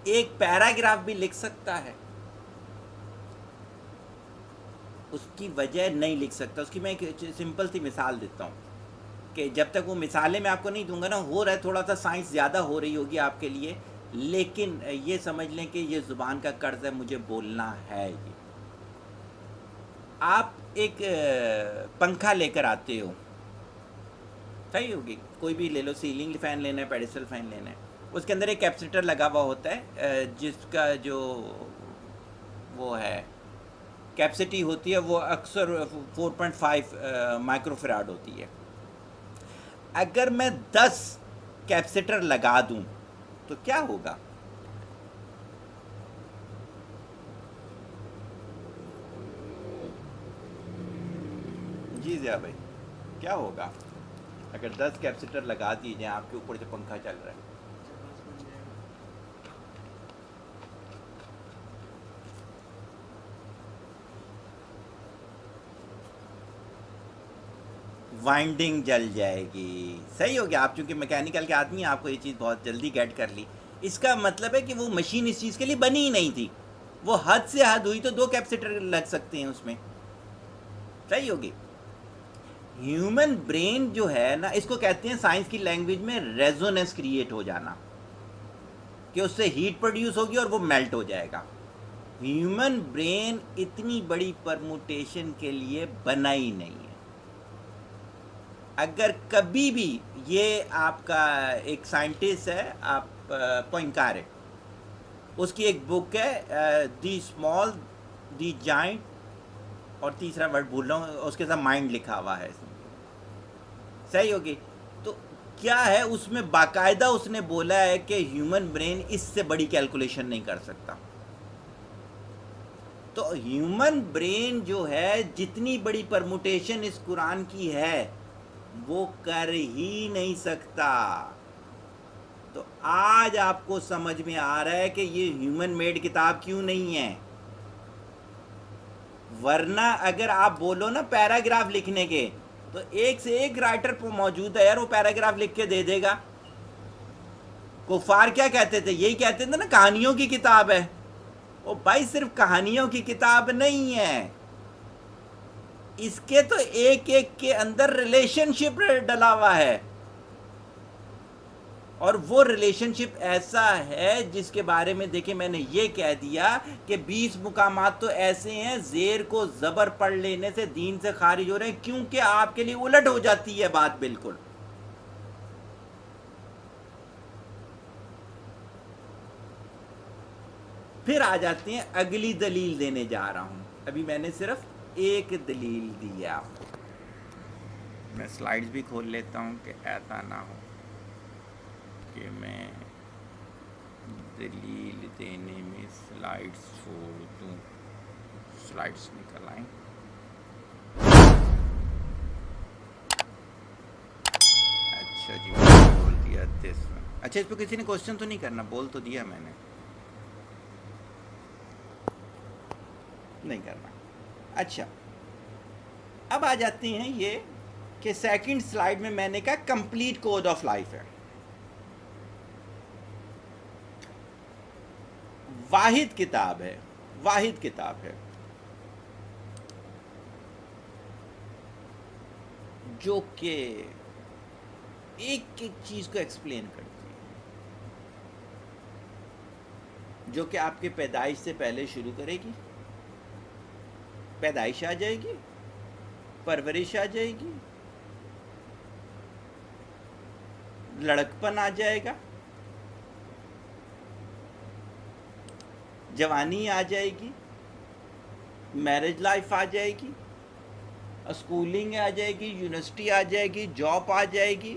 ایک پیراگراف بھی لکھ سکتا ہے؟ اس کی وجہ نہیں لکھ سکتا. اس کی میں ایک سمپل سی مثال دیتا ہوں کہ جب تک وہ مثالیں میں آپ کو نہیں دوں گا نا, ہو رہا ہے تھوڑا سا سائنس زیادہ ہو رہی ہوگی آپ کے لیے, لیکن یہ سمجھ لیں کہ یہ زبان کا قرض ہے, مجھے بولنا ہے. یہ آپ ایک پنکھا لے کر آتے ہو, صحیح ہوگی, کوئی بھی لے لو, سیلنگ فین لینا ہے, پیڈسٹل فین لینا ہے, اس کے اندر ایک کیپیسیٹر لگا ہوا ہوتا ہے جس کا جو وہ ہے کیپیسٹی ہوتی ہے وہ اکثر 4.5 مائکرو فراڈ ہوتی ہے. اگر میں 10 کیپیسیٹر لگا دوں تو کیا ہوگا؟ جی ضیاء بھائی, کیا ہوگا اگر 10 کیپیسیٹر لگا دیے جائیں آپ کے اوپر جو پنکھا چل رہا ہے؟ وائنڈنگ جل جائے گی. صحیح ہو گیا, آپ چونکہ میکینیکل کے آدمی ہیں آپ کو یہ چیز بہت جلدی گیٹ کر لی. اس کا مطلب ہے کہ وہ مشین اس چیز کے لیے بنی ہی نہیں تھی, وہ حد سے حد ہوئی تو 2 کیپیسیٹر لگ سکتے ہیں اس میں. صحیح ہوگی. ہیومن برین جو ہے نا, اس کو کہتے ہیں سائنس کی لینگویج میں ریزوننس کریٹ ہو جانا, کہ اس سے ہیٹ پروڈیوس ہوگی اور وہ میلٹ ہو جائے گا. ہیومن برین اتنی بڑی پرموٹیشن کے لیے بنا ہی نہیں ہے. اگر کبھی بھی یہ آپ کا ایک سائنٹسٹ ہے, آپ پوئنکارے, اس کی ایک بک ہے دی اسمال دی جائنٹ, اور تیسرا ورڈ بھول رہا ہوں, اس کے ساتھ مائنڈ لکھا ہوا ہے. صحیح ہوگی. تو کیا ہے اس میں باقاعدہ اس نے بولا ہے کہ ہیومن برین اس سے بڑی کیلکولیشن نہیں کر سکتا. تو ہیومن برین جو ہے جتنی بڑی پرموٹیشن اس قرآن کی ہے وہ کر ہی نہیں سکتا. تو آج آپ کو سمجھ میں آ رہا ہے کہ یہ ہیومن میڈ کتاب کیوں نہیں ہے. ورنہ اگر آپ بولو نا پیراگراف لکھنے کے, تو ایک سے ایک رائٹر موجود ہے یار, وہ پیراگراف لکھ کے دے دے گا. کفار کیا کہتے تھے؟ یہی کہتے تھے نا کہانیوں کی کتاب ہے. او بھائی صرف کہانیوں کی کتاب نہیں ہے, اس کے تو ایک ایک کے اندر ریلیشن شپ ڈلا ہوا ہے, اور وہ ریلیشن شپ ایسا ہے جس کے بارے میں دیکھیں میں نے یہ کہہ دیا کہ 20 مقامات تو ایسے ہیں زیر کو زبر پڑھ لینے سے دین سے خارج ہو رہے ہیں, کیونکہ آپ کے لیے الٹ ہو جاتی ہے بات بالکل. پھر آ جاتے ہیں اگلی دلیل دینے جا رہا ہوں. ابھی میں نے صرف ایک دلیل دیا, میں سلائیڈز بھی کھول لیتا ہوں کہ ایسا نہ ہو کہ میں دلیل دینے میں سلائیڈز چھوڑ دوں. سلائیڈز نکل آئیں. اچھا جی, میں نے بول دیا دس. اچھا اس پہ کسی نے کوشچن تو نہیں کرنا, بول تو دیا میں نے, نہیں کرنا. اچھا اب آ جاتے ہیں یہ کہ سیکنڈ سلائیڈ میں نے کہا کمپلیٹ کوڈ آف لائف ہے. واحد کتاب ہے, واحد کتاب ہے جو کہ ایک ایک چیز کو ایکسپلین کرتی ہے, جو کہ آپ کے پیدائش سے پہلے شروع کرے گی. پیدائش آ جائے گی, پرورش آ جائے گی, لڑکپن آ جائے گا, جوانی آ جائے گی، میرج لائف آ جائے گی، اسکولنگ آ جائے گی، یونیورسٹی آ جائے گی، جاب آ جائے گی،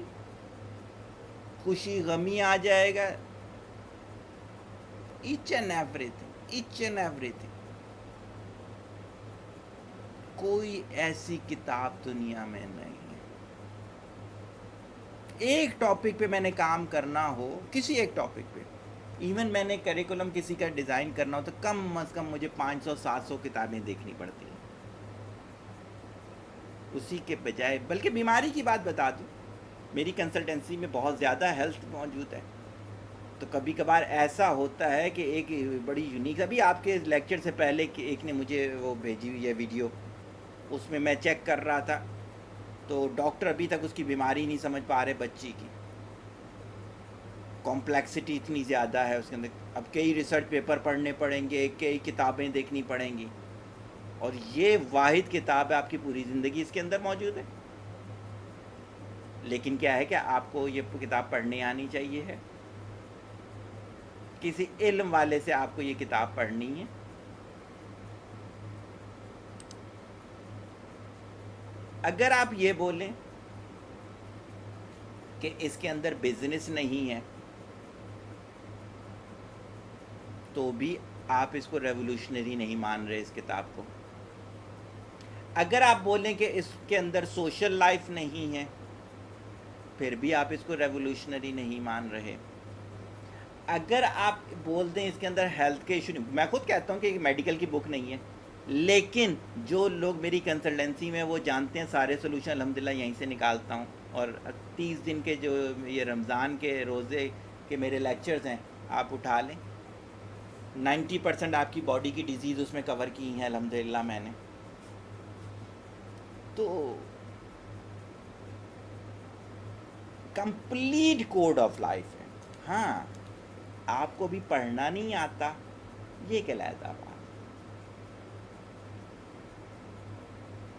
خوشی غمی آ جائے گا، each and every thing, each and every thing. کوئی ایسی کتاب دنیا میں نہیں ہے. ایک ٹاپک پہ میں نے کام کرنا ہو، کسی ایک ٹاپک پہ، ایون میں نے کریکولم کسی کا ڈیزائن کرنا ہو تو کم از کم مجھے 500 700 کتابیں دیکھنی پڑتی ہیں. اسی کے بجائے، بلکہ بیماری کی بات بتا دوں، میری کنسلٹنسی میں بہت زیادہ ہیلتھ موجود ہے، تو کبھی کبھار ایسا ہوتا ہے کہ ایک بڑی یونیک، ابھی آپ کے لیکچر سے پہلے ایک نے مجھے وہ بھیجی ہوئی ہے ویڈیو، اس میں چیک کر رہا تھا، تو ڈاکٹر ابھی تک اس کی بیماری نہیں سمجھ پا رہے بچی کی، کمپلیکسٹی اتنی زیادہ ہے اس کے اندر. اب کئی ریسرچ پیپر پڑھنے پڑیں گے، کئی کتابیں دیکھنی پڑیں گی، اور یہ واحد کتاب ہے، آپ کی پوری زندگی اس کے اندر موجود ہے. لیکن کیا ہے کہ آپ کو یہ کتاب پڑھنے آنی چاہیے ہے، کسی علم والے سے آپ کو یہ کتاب پڑھنی ہے. اگر آپ یہ بولیں کہ اس کے اندر بزنس نہیں ہے تو بھی آپ اس کو ریولوشنری نہیں مان رہے اس کتاب کو. اگر آپ بولیں کہ اس کے اندر سوشل لائف نہیں ہے پھر بھی آپ اس کو ریولوشنری نہیں مان رہے. اگر آپ بول دیں اس کے اندر ہیلتھ کے ایشو نہیں، میں خود کہتا ہوں کہ یہ میڈیکل کی بک نہیں ہے، لیکن جو لوگ میری کنسلٹنسی میں وہ جانتے ہیں سارے سلوشن الحمدللہ یہیں سے نکالتا ہوں. اور 30 دن کے جو یہ رمضان کے روزے کے میرے لیکچرز ہیں آپ اٹھا لیں، 90% آپ کی باڈی کی ڈیزیز اس میں کور کی ہیں الحمدللہ میں نے. تو کمپلیٹ کوڈ آف لائف ہے. ہاں آپ کو بھی پڑھنا نہیں آتا، یہ ایک علیحدہ بات.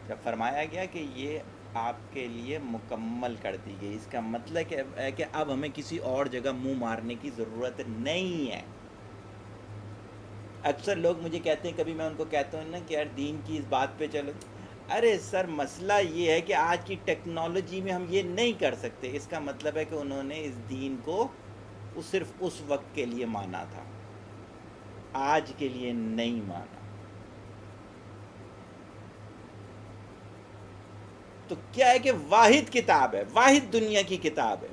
جب فرمایا گیا کہ یہ آپ کے لیے مکمل کر دی گئی، اس کا مطلب ہے کہ اب ہمیں کسی اور جگہ منہ مارنے کی ضرورت نہیں ہے. اکثر لوگ مجھے کہتے ہیں، کبھی میں ان کو کہتا ہوں نا کہ یار دین کی اس بات پہ چلو، ارے سر مسئلہ یہ ہے کہ آج کی ٹیکنالوجی میں ہم یہ نہیں کر سکتے. اس کا مطلب ہے کہ انہوں نے اس دین کو صرف اس وقت کے لیے مانا تھا، آج کے لیے نہیں مانا. تو کیا ہے کہ واحد کتاب ہے، واحد دنیا کی کتاب ہے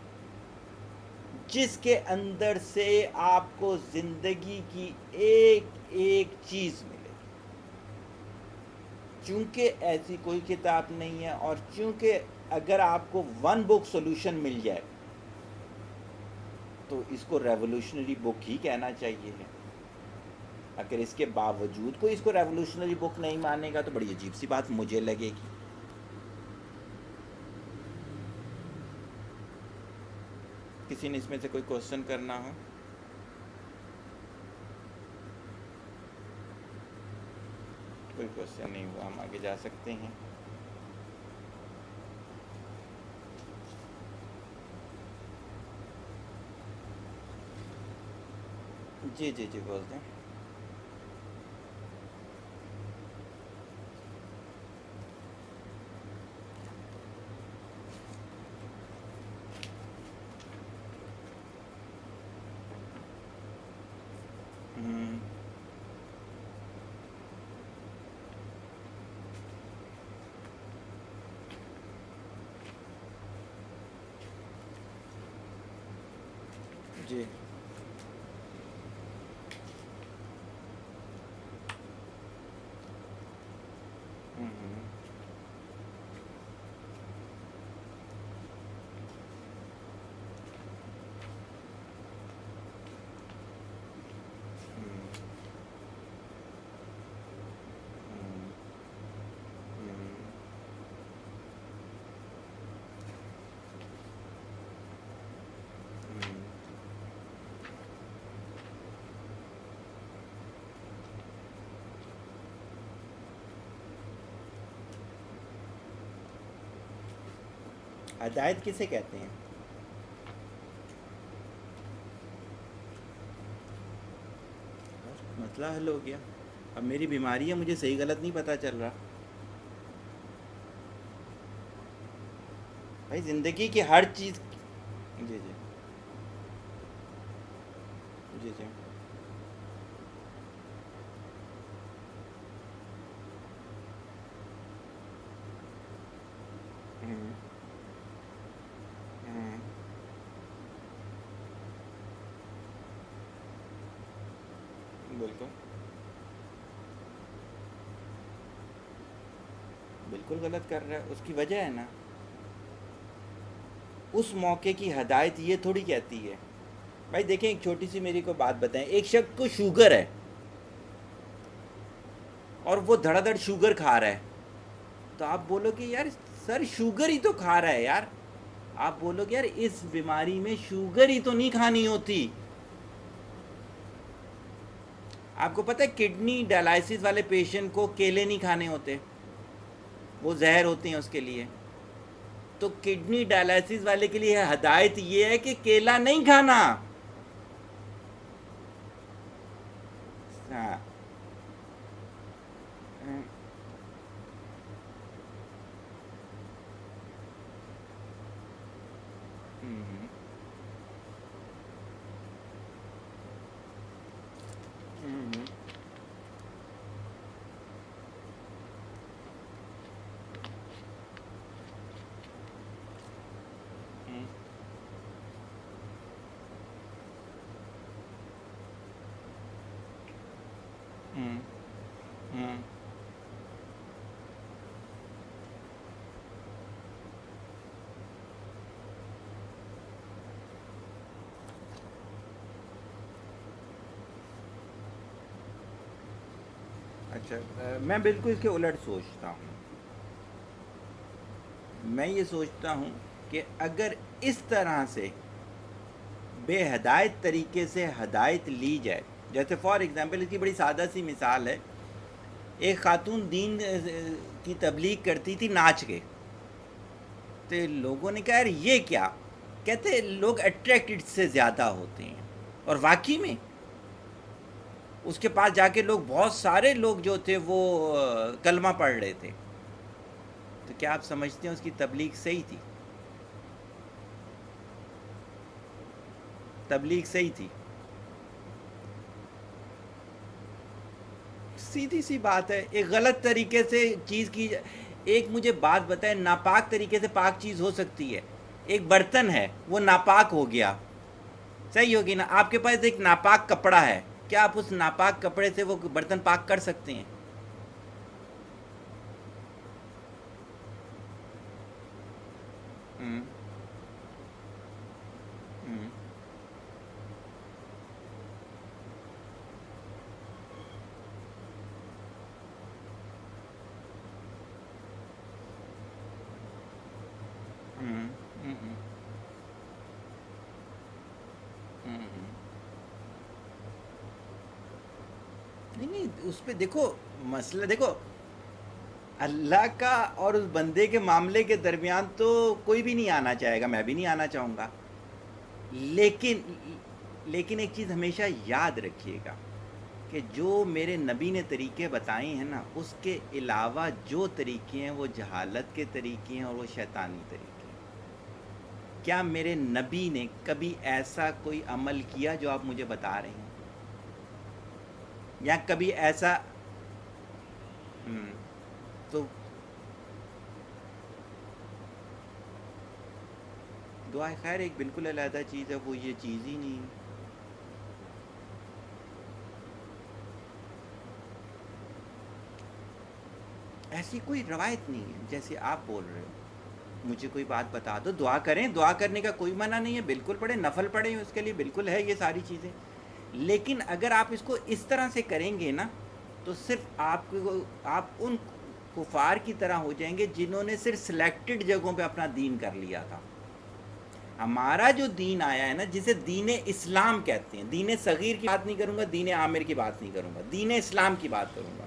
جس کے اندر سے آپ کو زندگی کی ایک ایک چیز ملے. چونکہ ایسی کوئی کتاب نہیں ہے، اور چونکہ اگر آپ کو ون بک سولوشن مل جائے تو اس کو ریولوشنری بک ہی کہنا چاہیے ہے. اگر اس کے باوجود کوئی اس کو ریولوشنری بک نہیں مانے گا تو بڑی عجیب سی بات مجھے لگے گی. کسی نے اس میں سے کوئی کوشچن کرنا ہو؟ کوئی کوشچن نہیں ہوا، ہم آگے جا سکتے ہیں. جی جی جی بول دیں. ہوں، جی. ہوں ہوں ہدایت کسے کہتے ہیں؟ مسئلہ حل ہو گیا. اب میری بیماری ہے, مجھے صحیح غلط نہیں پتہ چل رہا. بھائی زندگی کی ہر چیز. جی جی جی جی. ہوں ہوں بالکل بالکل غلط کر رہا ہے. اس کی وجہ ہے نا, اس موقع کی ہدایت یہ تھوڑی کہتی ہے. بھائی دیکھیں, ایک چھوٹی سی میری کو بات بتائیں. ایک شخص کو شوگر ہے اور وہ دھڑا دھڑ شوگر کھا رہا ہے, تو آپ بولو کہ یار سر شوگر ہی تو کھا رہا ہے یار. آپ بولو کہ یار اس بیماری میں شوگر ہی تو نہیں کھانی ہوتی. آپ کو پتہ ہے کڈنی ڈائلائسس والے پیشنٹ کو کیلے نہیں کھانے ہوتے, وہ زہر ہوتے ہیں اس کے لیے. تو کڈنی ڈائلائسس والے کے لیے ہدایت یہ ہے کہ کیلا نہیں کھانا. ہاں. ہوں ہوں ہوں ہوں ہوں ہوں. اچھا, میں بالکل اس کے الٹ سوچتا ہوں. میں یہ سوچتا ہوں کہ اگر اس طرح سے بے ہدایت طریقے سے ہدایت لی جائے, جیسے فار ایگزامپل اس کی بڑی سادہ سی مثال ہے. ایک خاتون دین کی تبلیغ کرتی تھی ناچ کے, تو لوگوں نے کہا یار یہ کیا, کہتے لوگ اٹریکٹڈ سے زیادہ ہوتے ہیں. اور واقعی میں اس کے پاس جا کے لوگ, بہت سارے لوگ جو تھے وہ کلمہ پڑھ رہے تھے. تو کیا آپ سمجھتے ہیں اس کی تبلیغ صحیح تھی؟ تبلیغ صحیح تھی؟ سیدھی سی بات ہے. ایک غلط طریقے سے چیز کی ایک مجھے بات بتائیں, ناپاک طریقے سے پاک چیز ہو سکتی ہے؟ ایک برتن ہے وہ ناپاک ہو گیا, صحیح ہوگی نا. آپ کے پاس ایک ناپاک کپڑا ہے, کیا آپ اس ناپاک کپڑے سے وہ برتن پاک کر سکتے ہیں؟ ہوں ہوں ہوں ہوں ہوں ہوں. نہیں نہیں, اس پہ دیکھو, مسئلہ دیکھو, اللہ کا اور اس بندے کے معاملے کے درمیان تو کوئی بھی نہیں آنا چاہے گا, میں بھی نہیں آنا چاہوں گا. لیکن لیکن ایک چیز ہمیشہ یاد رکھیے گا کہ جو میرے نبی نے طریقے بتائے ہیں نا, اس کے علاوہ جو طریقے ہیں وہ جہالت کے طریقے ہیں اور وہ شیطانی طریقے ہیں. کیا میرے نبی نے کبھی ایسا کوئی عمل کیا جو آپ مجھے بتا رہے ہیں, یا کبھی ایسا ہم، تو دعائے خیر ایک بالکل علیحدہ چیز ہے, وہ یہ چیز ہی نہیں ہے. ایسی کوئی روایت نہیں ہے جیسے آپ بول رہے ہو. مجھے کوئی بات بتا دو, دعا کریں, دعا کرنے کا کوئی منع نہیں ہے, بالکل پڑھیں, نفل پڑھیں, اس کے لیے بالکل ہے یہ ساری چیزیں. لیکن اگر آپ اس کو اس طرح سے کریں گے نا, تو صرف آپ ان کفار کی طرح ہو جائیں گے جنہوں نے صرف سلیکٹڈ جگہوں پہ اپنا دین کر لیا تھا. ہمارا جو دین آیا ہے نا, جسے دین اسلام کہتے ہیں, دین صغیر کی بات نہیں کروں گا, دین عامر کی بات نہیں کروں گا, دین اسلام کی بات کروں گا,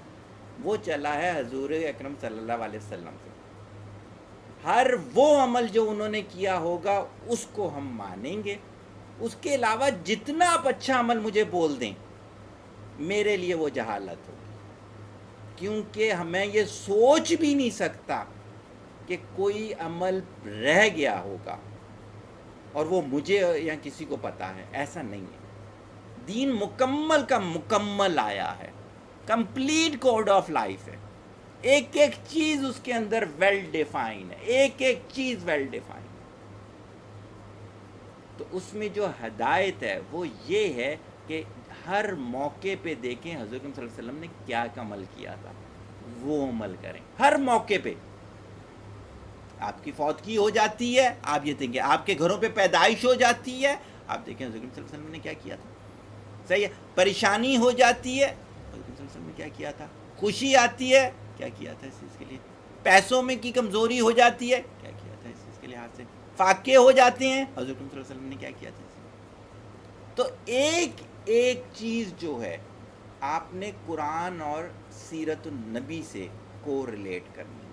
وہ چلا ہے حضور اکرم صلی اللہ علیہ وسلم سے. ہر وہ عمل جو انہوں نے کیا ہوگا اس کو ہم مانیں گے. اس کے علاوہ جتنا آپ اچھا عمل مجھے بول دیں, میرے لیے وہ جہالت ہوگی، کیونکہ میں یہ سوچ بھی نہیں سکتا کہ کوئی عمل رہ گیا ہوگا اور وہ مجھے یا کسی کو پتا ہے، ایسا نہیں ہے۔ دین مکمل کا مکمل آیا ہے، کمپلیٹ کوڈ آف لائف ہے، ایک ایک چیز اس کے اندر ویل ڈیفائن ہے، ایک ایک چیز ویل ڈیفائن ہے۔ تو اس میں جو ہدایت ہے وہ یہ ہے کہ ہر موقع پہ دیکھیں حضرت صلی اللہ علیہ وسلم نے کیا عمل کیا تھا، وہ عمل کریں ہر موقع پہ۔ آپ کی فوتگی ہو جاتی ہے، آپ یہ دیکھیں، آپ کے گھروں پہ پیدائش ہو جاتی ہے، آپ دیکھیں حضرت صلی اللہ علیہ وسلم نے کیا کیا تھا، صحیح ہے۔ پریشانی ہو جاتی ہے، حضرت صلی اللہ علیہ وسلم نے کیا کیا تھا۔ خوشی آتی ہے، کیا کیا تھا اس چیز کے لیے۔ پیسوں میں کی کمزوری ہو جاتی ہے، کیا کیا تھا اس چیز کے لحاظ سے۔ فاقے ہو جاتے ہیں، حضرت صلی اللہ علیہ وسلم نے کیا کیا تھا۔ تو ایک ایک چیز جو ہے آپ نے قرآن اور سیرت النبی سے کو ریلیٹ کرنی ہے،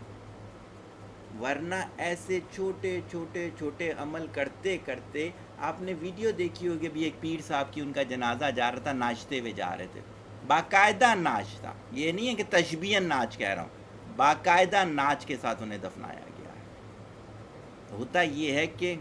ورنہ ایسے چھوٹے چھوٹے چھوٹے عمل کرتے کرتے، آپ نے ویڈیو دیکھی ہوگی بھی، ایک پیر صاحب کی ان کا جنازہ جا رہا تھا، ناچتے ہوئے جا رہے تھے، باقاعدہ ناچ تھا، یہ نہیں ہے کہ تشبیہاً ناچ کہہ رہا ہوں، باقاعدہ ناچ کے ساتھ انہیں دفنایا گیا ہے۔ ہوتا یہ ہے کہ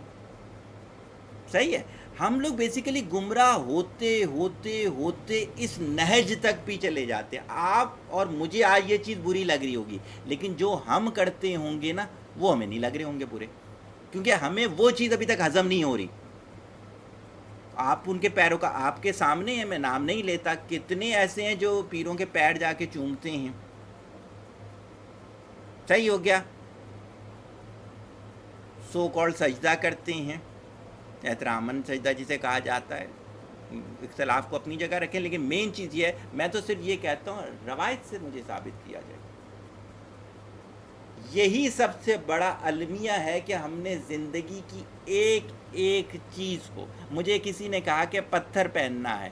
صحیح ہے، ہم لوگ بیسیکلی گمراہ ہوتے ہوتے ہوتے اس نہج تک بھی چلے جاتے ہیں۔ آپ اور مجھے آج یہ چیز بری لگ رہی ہوگی، لیکن جو ہم کرتے ہوں گے نا وہ ہمیں نہیں لگ رہے ہوں گے برے، کیونکہ ہمیں وہ چیز ابھی تک ہضم نہیں ہو رہی۔ آپ ان کے پیروں کا آپ کے سامنے ہے، میں نام نہیں لیتا، کتنے ایسے ہیں جو پیروں کے پیر جا کے چومتے ہیں، صحیح ہو گیا، سو کال سجدہ کرتے ہیں، احتراماً سجدہ جسے کہا جاتا ہے، اختلاف کو اپنی جگہ رکھیں، لیکن مین چیز یہ ہے، میں تو صرف یہ کہتا ہوں روایت سے مجھے ثابت کیا جائے۔ یہی سب سے بڑا المیہ ہے کہ ہم نے زندگی کی ایک ایک چیز کو، مجھے کسی نے کہا کہ پتھر پہننا ہے،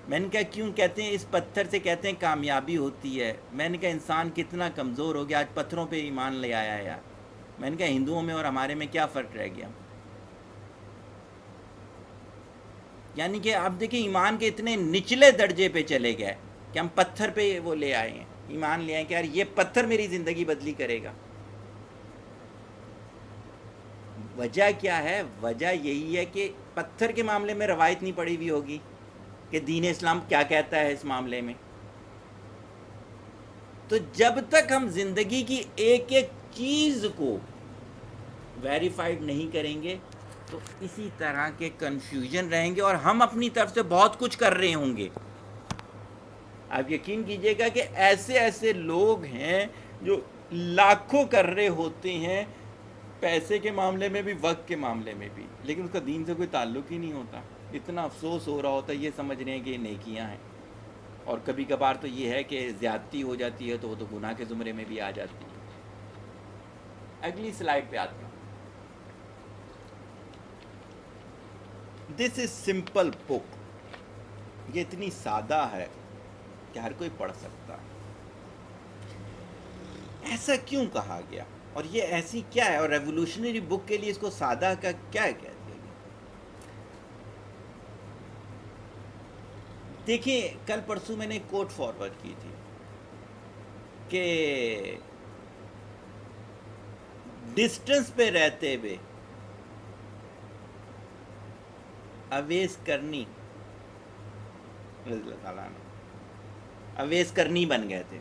میں نے کہا کیوں؟ کہتے ہیں اس پتھر سے کہتے ہیں کامیابی ہوتی ہے۔ میں نے کہا انسان کتنا کمزور ہو گیا، آج پتھروں پہ ایمان لے آیا ہے یار۔ میں نے کہا ہندوؤں میں اور ہمارے میں کیا فرق رہ گیا؟ یعنی کہ آپ دیکھیں ایمان کے اتنے نچلے درجے پہ چلے گئے کہ ہم پتھر پہ وہ لے آئے ہیں، ایمان لے آئے کہ یار یہ پتھر میری زندگی بدلی کرے گا۔ وجہ کیا ہے؟ وجہ یہی ہے کہ پتھر کے معاملے میں روایت نہیں پڑی ہوئی ہوگی کہ دین اسلام کیا کہتا ہے اس معاملے میں۔ تو جب تک ہم زندگی کی ایک ایک چیز کو ویریفائڈ نہیں کریں گے تو اسی طرح کے کنفیوژن رہیں گے، اور ہم اپنی طرف سے بہت کچھ کر رہے ہوں گے۔ آپ یقین کیجئے گا کہ ایسے ایسے لوگ ہیں جو لاکھوں کر رہے ہوتے ہیں، پیسے کے معاملے میں بھی، وقت کے معاملے میں بھی، لیکن اس کا دین سے کوئی تعلق ہی نہیں ہوتا۔ اتنا افسوس ہو رہا ہوتا ہے، یہ سمجھ رہے ہیں کہ یہ نیکیاں ہیں، اور کبھی کبھار تو یہ ہے کہ زیادتی ہو جاتی ہے تو وہ تو گناہ کے زمرے میں بھی آ جاتی ہے۔ اگلی سلائیڈ پہ آتے ہیں۔ دس از سمپل بک، یہ اتنی سادہ ہے کہ ہر کوئی پڑھ سکتا ہے۔ ایسا کیوں کہا گیا، اور یہ ایسی کیا ہے، اور ریولوشنری بک کے لیے اس کو سادہ کا کیا کہہ دیا گیا؟ دیکھیں کل پرسوں میں نے ایک کوٹ فارورڈ کی تھی کہ ڈسٹنس پہ رہتے ہوئے اویس کرنی رضی اللہ تعالیٰ عنہ اویس کرنی بن گئے تھے،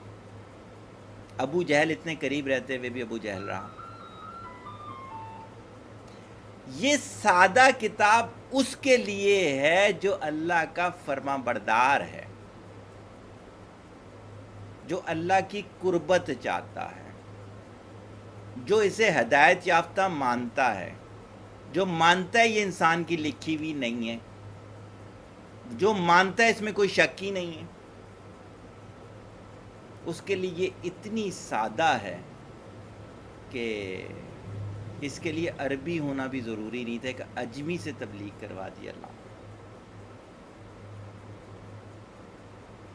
ابو جہل اتنے قریب رہتے ہوئے بھی ابو جہل رہا۔ یہ سادہ کتاب اس کے لیے ہے جو اللہ کا فرما بردار ہے، جو اللہ کی قربت چاہتا ہے، جو اسے ہدایت یافتہ مانتا ہے، جو مانتا ہے یہ انسان کی لکھی ہوئی نہیں ہے، جو مانتا ہے اس میں کوئی شک ہی نہیں ہے، اس کے لیے یہ اتنی سادہ ہے کہ اس کے لیے عربی ہونا بھی ضروری نہیں تھا، کہ اجمی سے تبلیغ کروا دی اللہ۔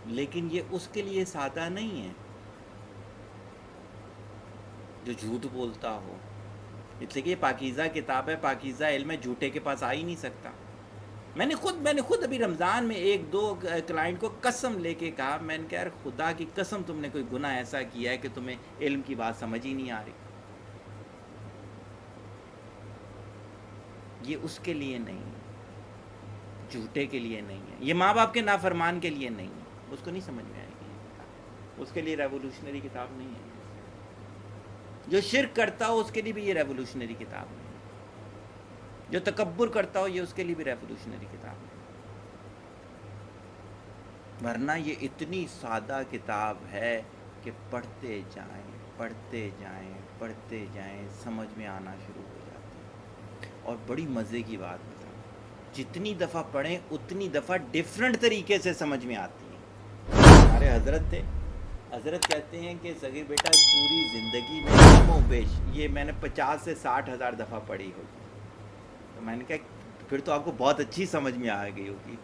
لیکن یہ اس کے لیے سادہ نہیں ہے جو جھوٹ بولتا ہو، اس لیے کہ یہ پاکیزہ کتاب ہے، پاکیزہ علم ہے، جھوٹے کے پاس آ ہی نہیں سکتا۔ میں نے خود ابھی رمضان میں ایک دو کلائنٹ کو قسم لے کے کہا، میں نے کہا یار خدا کی قسم تم نے کوئی گناہ ایسا کیا ہے کہ تمہیں علم کی بات سمجھ ہی نہیں آ رہی. یہ اس کے لیے نہیں ہے، جھوٹے کے لیے نہیں ہے، یہ ماں باپ کے نافرمان کے لیے نہیں ہے، اس کو نہیں سمجھ میں آئے گی یہ کتاب. اس کے لیے ریولوشنری کتاب نہیں ہے. جو شرک کرتا ہو اس کے لیے بھی یہ ریولوشنری کتاب نہیں ہے. جو تکبر کرتا ہو یہ اس کے لیے بھی ریولوشنری کتاب نہیں ہے. ورنہ یہ اتنی سادہ کتاب ہے کہ پڑھتے جائیں پڑھتے جائیں پڑھتے جائیں سمجھ میں آنا شروع ہو جاتی ہے. اور بڑی مزے کی بات بتاؤں، جتنی دفعہ پڑھیں اتنی دفعہ ڈیفرنٹ طریقے سے سمجھ میں آتی ہے. ہمارے حضرت تھے، حضرت کہتے ہیں کہ صغیر بیٹا پوری زندگی میں کم و بیش یہ میں نے 50 سے 60 ہزار دفعہ پڑھی ہوگی. تو میں نے کہا پھر تو آپ کو بہت اچھی سمجھ میں آ گئی ہوگی.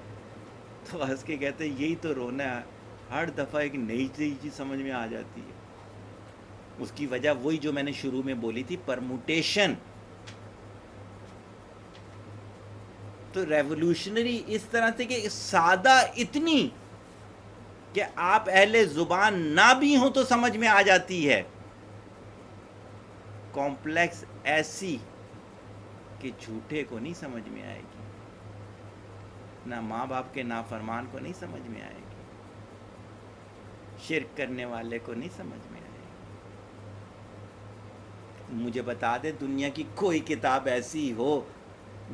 تو ہنس کے کہتے ہیں یہی تو رونا ہے، ہر دفعہ ایک نئی چیز سمجھ میں آ جاتی ہے. اس کی وجہ وہی جو میں نے شروع میں بولی تھی، پرموٹیشن. تو ریولوشنری اس طرح سے کہ سادہ اتنی کہ آپ اہل زبان نہ بھی ہوں تو سمجھ میں آ جاتی ہے، کمپلیکس ایسی کہ جھوٹے کو نہیں سمجھ میں آئے گی، نہ ماں باپ کے نافرمان کو نہیں سمجھ میں آئے گی، شرک کرنے والے کو نہیں سمجھ میں آئے گی. مجھے بتا دے دنیا کی کوئی کتاب ایسی ہو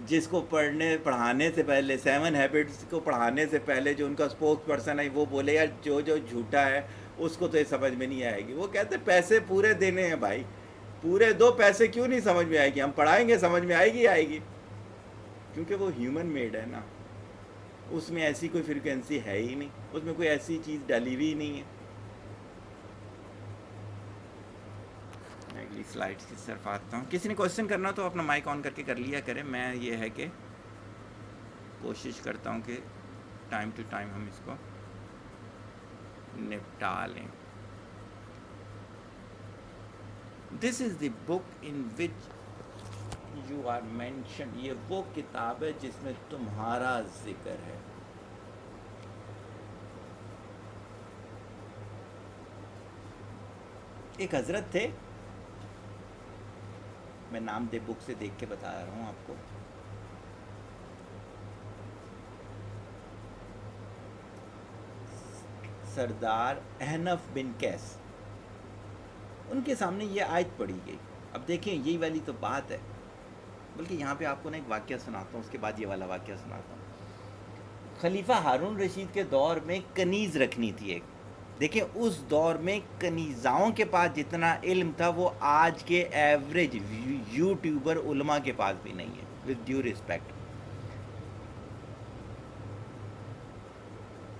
جس کو پڑھانے سے پہلے 7 ہیبٹس کو پڑھانے سے پہلے جو ان کا اسپوکس پرسن ہے وہ بولے یار جو جھوٹا ہے اس کو تو یہ سمجھ میں نہیں آئے گی. وہ کہتے پیسے پورے دینے ہیں بھائی، پورے دو، پیسے کیوں نہیں سمجھ میں آئے گی؟ ہم پڑھائیں گے سمجھ میں آئے گی، کیونکہ وہ ہیومن میڈ ہے نا. اس میں ایسی کوئی فریکوینسی ہے ہی نہیں، اس میں کوئی ایسی چیز ڈلی ہوئی نہیں ہے. اگلی سلائڈ کی طرف آتا ہوں. کسی نے کوشچن کرنا تو اپنا مائک آن کر کے کر لیا کریں. میں یہ ہے کہ کوشش کرتا ہوں کہ ٹائم ٹو ٹائم ہم اس کو نپٹا لیں. دس از دی بک ان وچ یو آر مینشنڈ. یہ وہ کتاب ہے جس میں تمہارا ذکر ہے. ایک حضرت تھے، میں نام دے بک سے دیکھ کے بتا رہا ہوں آپ کو. سردار احنف بن کیس. ان کے سامنے یہ آیت پڑھی گئی. اب دیکھیں یہی والی تو بات ہے، بلکہ یہاں پہ آپ کو نا ایک واقعہ سناتا ہوں، اس کے بعد یہ والا واقعہ سناتا ہوں. خلیفہ ہارون رشید کے دور میں کنیز رکھنی تھی ایک. دیکھیں اس دور میں کنیزاؤں کے پاس جتنا علم تھا وہ آج کے ایوریج یوٹیوبر علماء کے پاس بھی نہیں ہے، ود ڈیو ریسپیکٹ.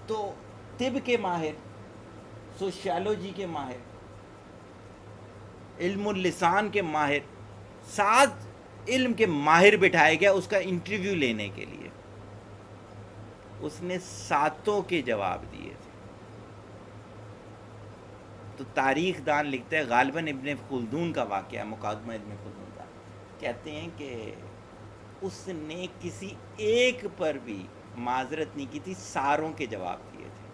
تو طب کے ماہر، سوشیالوجی کے ماہر، علم اللسان کے ماہر، 7 علم کے ماہر بٹھائے گئے اس کا انٹرویو لینے کے لیے. اس نے 7 کے جواب دیے تھے. تو تاریخ دان لکھتا ہے، غالباً ابن خلدون کا واقعہ، مقدمہ ابن خلدون کا، کہتے ہیں کہ اس نے کسی ایک پر بھی معذرت نہیں کی تھی، ساروں کے جواب دیے تھے.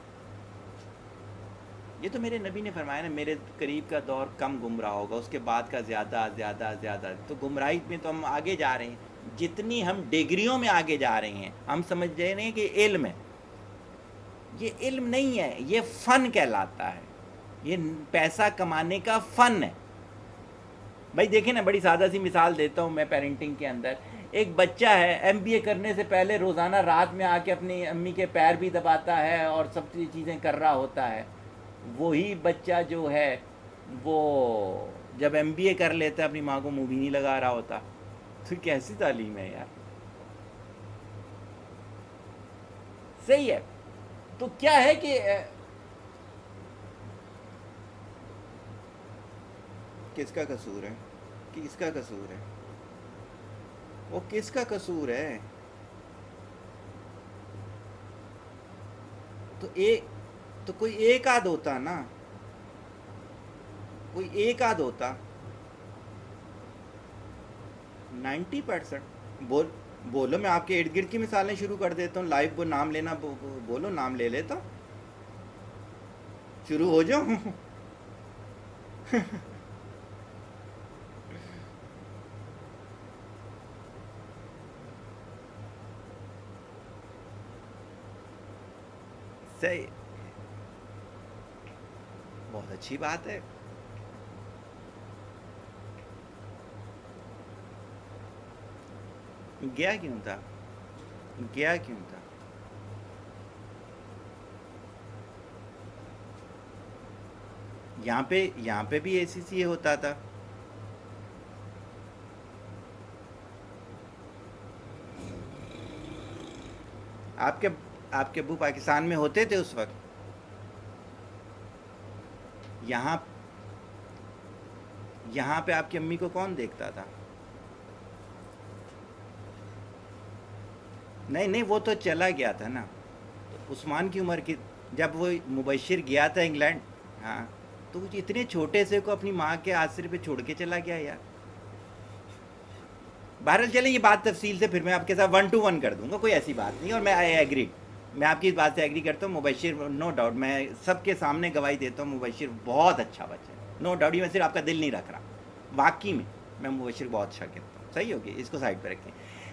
یہ تو میرے نبی نے فرمایا نا میرے قریب کا دور کم گمراہ ہوگا، اس کے بعد کا زیادہ زیادہ زیادہ. تو گمراہی میں تو ہم آگے جا رہے ہیں، جتنی ہم ڈگریوں میں آگے جا رہے ہیں ہم سمجھ رہے ہیں کہ علم ہے. یہ علم نہیں ہے، یہ فن کہلاتا ہے، یہ پیسہ کمانے کا فن ہے. بھائی دیکھیں نا، بڑی سادہ سی مثال دیتا ہوں میں پیرنٹنگ کے اندر. ایک بچہ ہے ایم بی اے کرنے سے پہلے روزانہ رات میں آ کے اپنی امی کے پیر بھی دباتا ہے اور سب چیزیں کر رہا ہوتا ہے. وہی بچہ جو ہے وہ جب ایم بی اے کر لیتا ہے اپنی ماں کو منہ بھی نہیں لگا رہا ہوتا. تو کیسی تعلیم ہے یار؟ صحیح ہے. تو کیا ہے کہ کس کا قصور ہے؟ کس کا قصور ہے؟ وہ کس کا قصور ہے؟ تو کوئی ایک آدھ ہوتا نا، کوئی ایک آدھ ہوتا. 90% بول بولو، میں آپ کے ارد گرد کی مثالیں شروع کر دیتا ہوں، لائف کو نام لینا بولو، نام لے لیتا ہوں، شروع ہو جاؤ. صحیح، بہت اچھی بات ہے. گیا کیوں تھا؟ گیا کیوں تھا؟ یہاں پہ بھی اے سی سی ہوتا تھا. آپ کے آپ کے ابو پاکستان میں ہوتے تھے اس وقت؟ یہاں یہاں پہ آپ کی امی کو کون دیکھتا تھا؟ نہیں نہیں، وہ تو چلا گیا تھا نا. تو عثمان کی عمر کی، جب وہ مبشر گیا تھا انگلینڈ، ہاں، تو وہ اتنے چھوٹے سے کو اپنی ماں کے آسرے پہ چھوڑ کے چلا گیا یار. بہرحال چلیں، یہ بات تفصیل سے پھر میں آپ کے ساتھ ون ٹو ون کر دوں گا، کوئی ایسی بات نہیں. اور میں آئی ایگری، میں آپ کی اس بات سے ایگری کرتا ہوں. مبشر نو ڈاؤٹ، میں سب کے سامنے گواہی دیتا ہوں، مبشر بہت اچھا بچہ ہے، نو ڈاؤٹ. یہ میں صرف آپ کا دل نہیں رکھ رہا، واقعی میں مبشر بہت اچھا کہتا ہوں. صحیح ہوگی، اس کو سائڈ پہ رکھیں.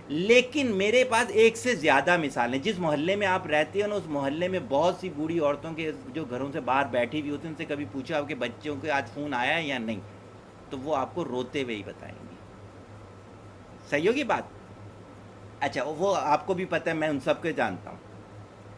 لیکن میرے پاس ایک سے زیادہ مثالیں. جس محلے میں آپ رہتے ہو نا، اس محلے میں بہت سی بوڑھی عورتوں کے جو گھروں سے باہر بیٹھی ہوئی ہوتی ہیں، ان سے کبھی پوچھا ہو کہ بچوں کے آج فون آیا ہے یا نہیں، تو وہ آپ کو روتے ہوئے ہی بتائیں گی. صحیح ہوگی بات؟ اچھا، وہ آپ کو بھی پتہ ہے، میں ان سب کو جانتا ہوں.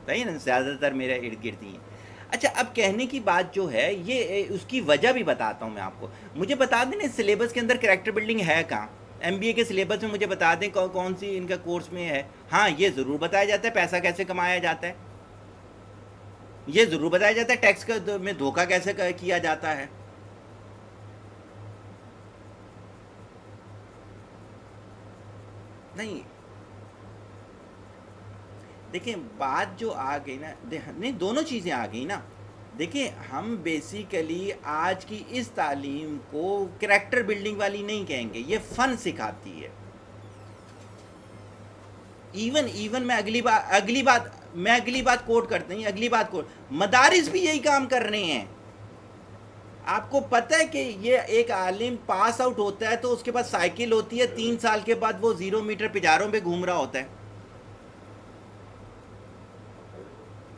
صحیح نا، زیادہ تر میرے ارد گرد ہی ہیں. اچھا، اب کہنے کی بات جو ہے، یہ اس کی وجہ بھی بتاتا ہوں میں آپ کو. مجھے بتا دیں نا، اس سلیبس کے اندر کریکٹر بلڈنگ ہے کہاں؟ ایم بی اے کے سلیبس میں مجھے بتا دیں کون سی ان کا کورس میں ہے. ہاں، یہ ضرور بتایا جاتا ہے پیسہ کیسے کمایا جاتا ہے، یہ ضرور بتایا جاتا ہے ٹیکس کا میں دھوکہ کیسے کیا جاتا ہے. نہیں، دیکھیں بات جو آ گئی نا، نہیں، دونوں چیزیں آ گئی نا. دیکھیں، ہم بیسیکلی آج کی اس تعلیم کو کریکٹر بلڈنگ والی نہیں کہیں گے، یہ فن سکھاتی ہے. ایون میں اگلی بات کوٹ کرتے ہیں، اگلی بات کوٹ. مدارس بھی یہی کام کر رہے ہیں. آپ کو پتہ ہے کہ یہ ایک عالم پاس آؤٹ ہوتا ہے تو اس کے پاس سائیکل ہوتی ہے، 3 سال کے بعد وہ 0 میٹر پجاروں پہ گھوم رہا ہوتا ہے.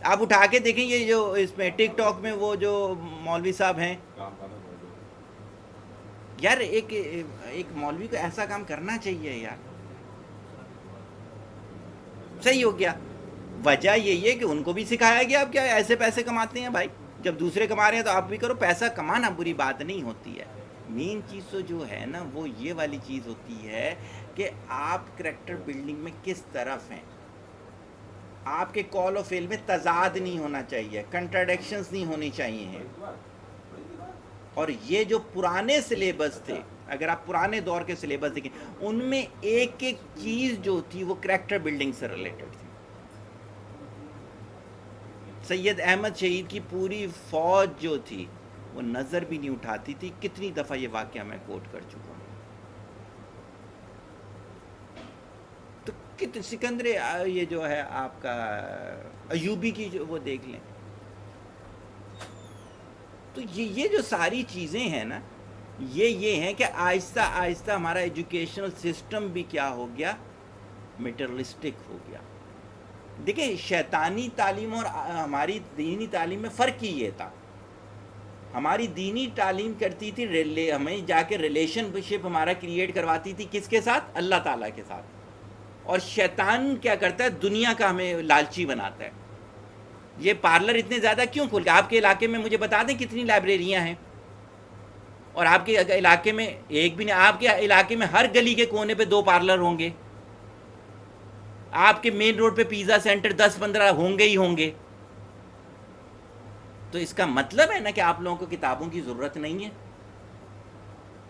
آپ اٹھا کے دیکھیں، یہ جو اس میں ٹک ٹاک میں وہ جو مولوی صاحب ہیں، یار ایک مولوی کو ایسا کام کرنا چاہیے یار. صحیح ہو گیا. وجہ یہی ہے کہ ان کو بھی سکھایا گیا اب کیا ایسے پیسے کماتے ہیں بھائی. جب دوسرے کما رہے ہیں تو آپ بھی کرو. پیسہ کمانا بری بات نہیں ہوتی ہے. مین چیز تو جو ہے نا، وہ یہ والی چیز ہوتی ہے کہ آپ کریکٹر بلڈنگ میں کس طرف ہیں. آپ کے کال و فیل میں تضاد نہیں ہونا چاہیے، کنٹراڈکشنز نہیں ہونی چاہیے ہیں. اور یہ جو پرانے سلیبس تھے، اگر آپ پرانے دور کے سلیبس دیکھیں، ان میں ایک ایک چیز جو تھی وہ کریکٹر بلڈنگ سے ریلیٹڈ تھی. سید احمد شہید کی پوری فوج جو تھی وہ نظر بھی نہیں اٹھاتی تھی. کتنی دفعہ یہ واقعہ میں کوٹ کر چکا ہوں. تو سکندر یہ جو ہے آپ کا ایوبی کی جو وہ دیکھ لیں. تو یہ جو ساری چیزیں ہیں نا، یہ ہیں کہ آہستہ آہستہ ہمارا ایجوکیشنل سسٹم بھی کیا ہو گیا، میٹرلسٹک ہو گیا. دیکھیں، شیطانی تعلیم اور ہماری دینی تعلیم میں فرق ہی یہ تھا. ہماری دینی تعلیم کرتی تھی ہمیں جا کے ریلیشن شپ ہمارا کریٹ کرواتی تھی کس کے ساتھ؟ اللہ تعالیٰ کے ساتھ. اور شیطان کیا کرتا ہے؟ دنیا کا ہمیں لالچی بناتا ہے. یہ پارلر اتنے زیادہ کیوں کھول کے؟ آپ کے علاقے میں مجھے بتا دیں کتنی لائبریریاں ہیں. اور آپ کے علاقے میں ایک بھی نہیں. آپ کے علاقے میں ہر گلی کے کونے پہ 2 پارلر ہوں گے. آپ کے مین روڈ پہ پیزا سینٹر 10-15 ہوں گے ہی ہوں گے. تو اس کا مطلب ہے نا کہ آپ لوگوں کو کتابوں کی ضرورت نہیں ہے.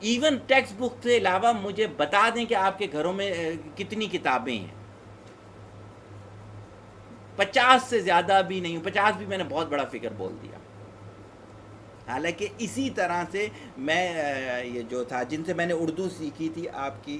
ایون ٹیکسٹ بک سے علاوہ مجھے بتا دیں کہ آپ کے گھروں میں کتنی کتابیں ہیں. 50 سے زیادہ بھی نہیں. 50 بھی میں نے بہت بڑا فگر بول دیا. حالانکہ اسی طرح سے میں یہ جو تھا، جن سے میں نے اردو سیکھی تھی، آپ کی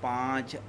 5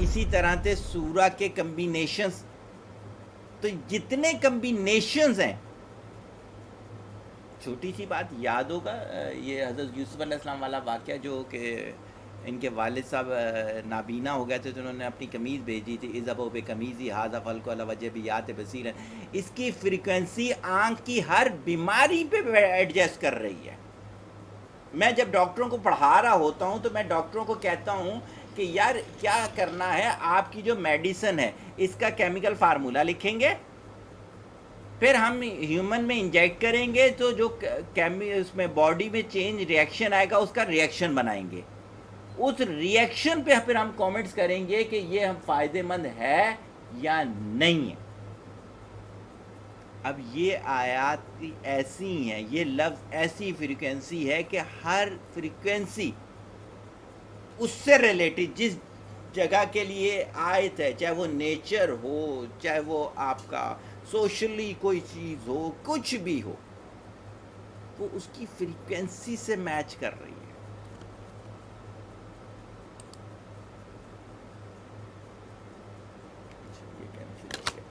اسی طرح سے سورہ کے کمبینیشنز، تو جتنے کمبینیشنز ہیں، چھوٹی سی بات یاد ہوگا یہ حضرت یوسف علیہ السلام والا واقعہ، جو کہ ان کے والد صاحب نابینا ہو گئے تھے تو انہوں نے اپنی قمیض بھیجی تھی، اذهب بقمیصی هذا فالقوا علی وجہ بیات بصیرا. اس کی فریکوینسی آنکھ کی ہر بیماری پہ ایڈجسٹ کر رہی ہے. میں جب ڈاکٹروں کو پڑھا رہا ہوتا ہوں تو میں ڈاکٹروں کو کہتا ہوں کہ یار کیا کرنا ہے، آپ کی جو میڈیسن ہے اس کا کیمیکل فارمولا لکھیں گے، پھر ہم ہیومن میں انجیکٹ کریں گے تو جو اس میں باڈی میں چینج ریئیکشن آئے گا اس کا ریئیکشن بنائیں گے، اس ریئیکشن پہ پھر ہم کومنٹس کریں گے کہ یہ ہم فائدہ مند ہے یا نہیں ہے. اب یہ آیات ایسی ہیں، یہ لفظ ایسی فریکوینسی ہے کہ ہر فریکوینسی اس سے ریلیٹڈ جس جگہ کے لیے آیت ہے، چاہے وہ نیچر ہو، چاہے وہ آپ کا سوشلی کوئی چیز ہو، کچھ بھی ہو، وہ اس کی فریکوینسی سے میچ کر رہی ہے. یہ کینسل ہو گیا.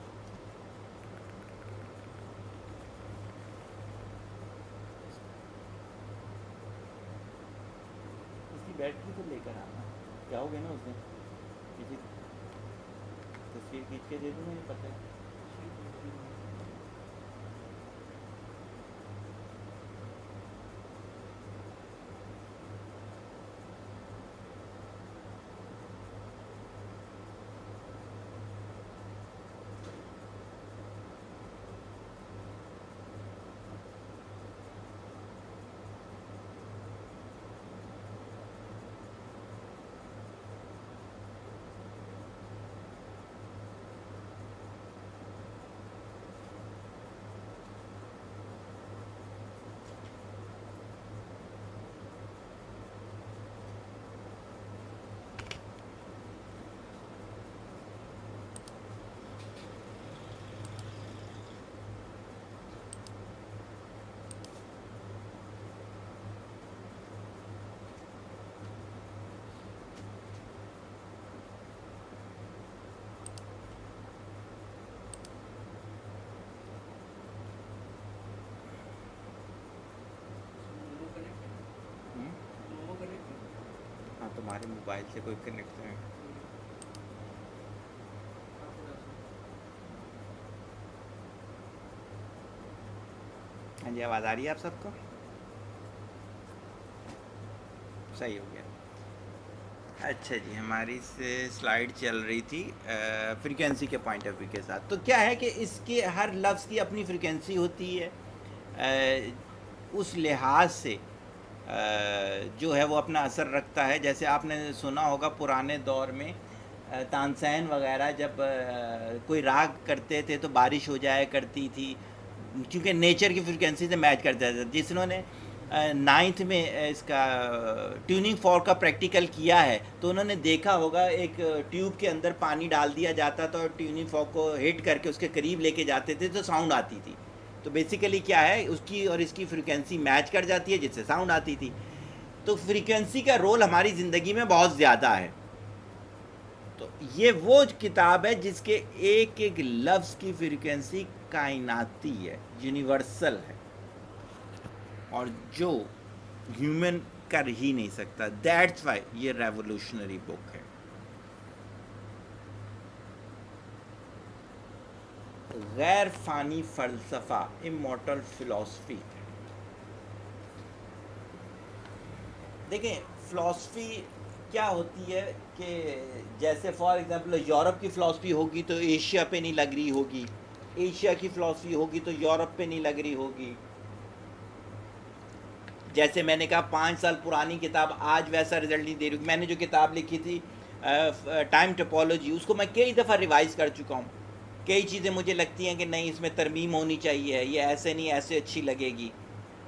اس کی بیٹری تو لے کر آنا، جاؤ گے نا اس دن، کسی تصویر کھینچ کے دے دوں مجھے پتہ ہے. ہاں تمہارے موبائل سے کوئی کنیکٹ ہے؟ ہاں جی، آواز آ رہی ہے آپ سب کو؟ صحیح ہو گیا. اچھا جی، ہماری سلائیڈ چل رہی تھی فریکوینسی کے پوائنٹ آف ویو کے ساتھ. تو کیا ہے کہ اس کے ہر لفظ کی اپنی فریکوینسی ہوتی ہے، اس لحاظ سے جو ہے وہ اپنا اثر رکھتا ہے. جیسے آپ نے سنا ہوگا پرانے دور میں تانسین وغیرہ جب کوئی راگ کرتے تھے تو بارش ہو جایا کرتی تھی، کیونکہ نیچر کی فریکوینسی سے میچ کرتا تھا. جنہوں نے نائنتھ میں اس کا ٹیوننگ فورک کا پریکٹیکل کیا ہے تو انہوں نے دیکھا ہوگا ایک ٹیوب کے اندر پانی ڈال دیا جاتا تھا اور ٹیوننگ فورک کو ہٹ کر کے اس کے قریب لے کے جاتے تھے تو ساؤنڈ آتی تھی. تو بیسیکلی کیا ہے، اس کی اور اس کی فریکوینسی میچ کر جاتی ہے جس سے ساؤنڈ آتی تھی. تو فریکوینسی کا رول ہماری زندگی میں بہت زیادہ ہے. تو یہ وہ کتاب ہے جس کے ایک ایک لفظ کی فریکوینسی کائناتی ہے، یونیورسل ہے، اور جو ہیومن کر ہی نہیں سکتا. دیٹس وائی یہ ریولوشنری بک ہے. غیر فانی فلسفہ، امورٹل فلاسفی. دیکھیں فلاسفی کیا ہوتی ہے کہ جیسے فار ایگزامپل یورپ کی فلاسفی ہوگی تو ایشیا پہ نہیں لگ رہی ہوگی، ایشیا کی فلاسفی ہوگی تو یورپ پہ نہیں لگ رہی ہوگی. جیسے میں نے کہا 5 سال پرانی کتاب آج ویسا رزلٹ نہیں دے رہی. میں نے جو کتاب لکھی تھی ٹائم ٹپولوجی، اس کو میں کئی دفعہ ریوائز کر چکا ہوں. کئی چیزیں مجھے لگتی ہیں کہ نہیں اس میں ترمیم ہونی چاہیے، یہ ایسے نہیں ایسے اچھی لگے گی.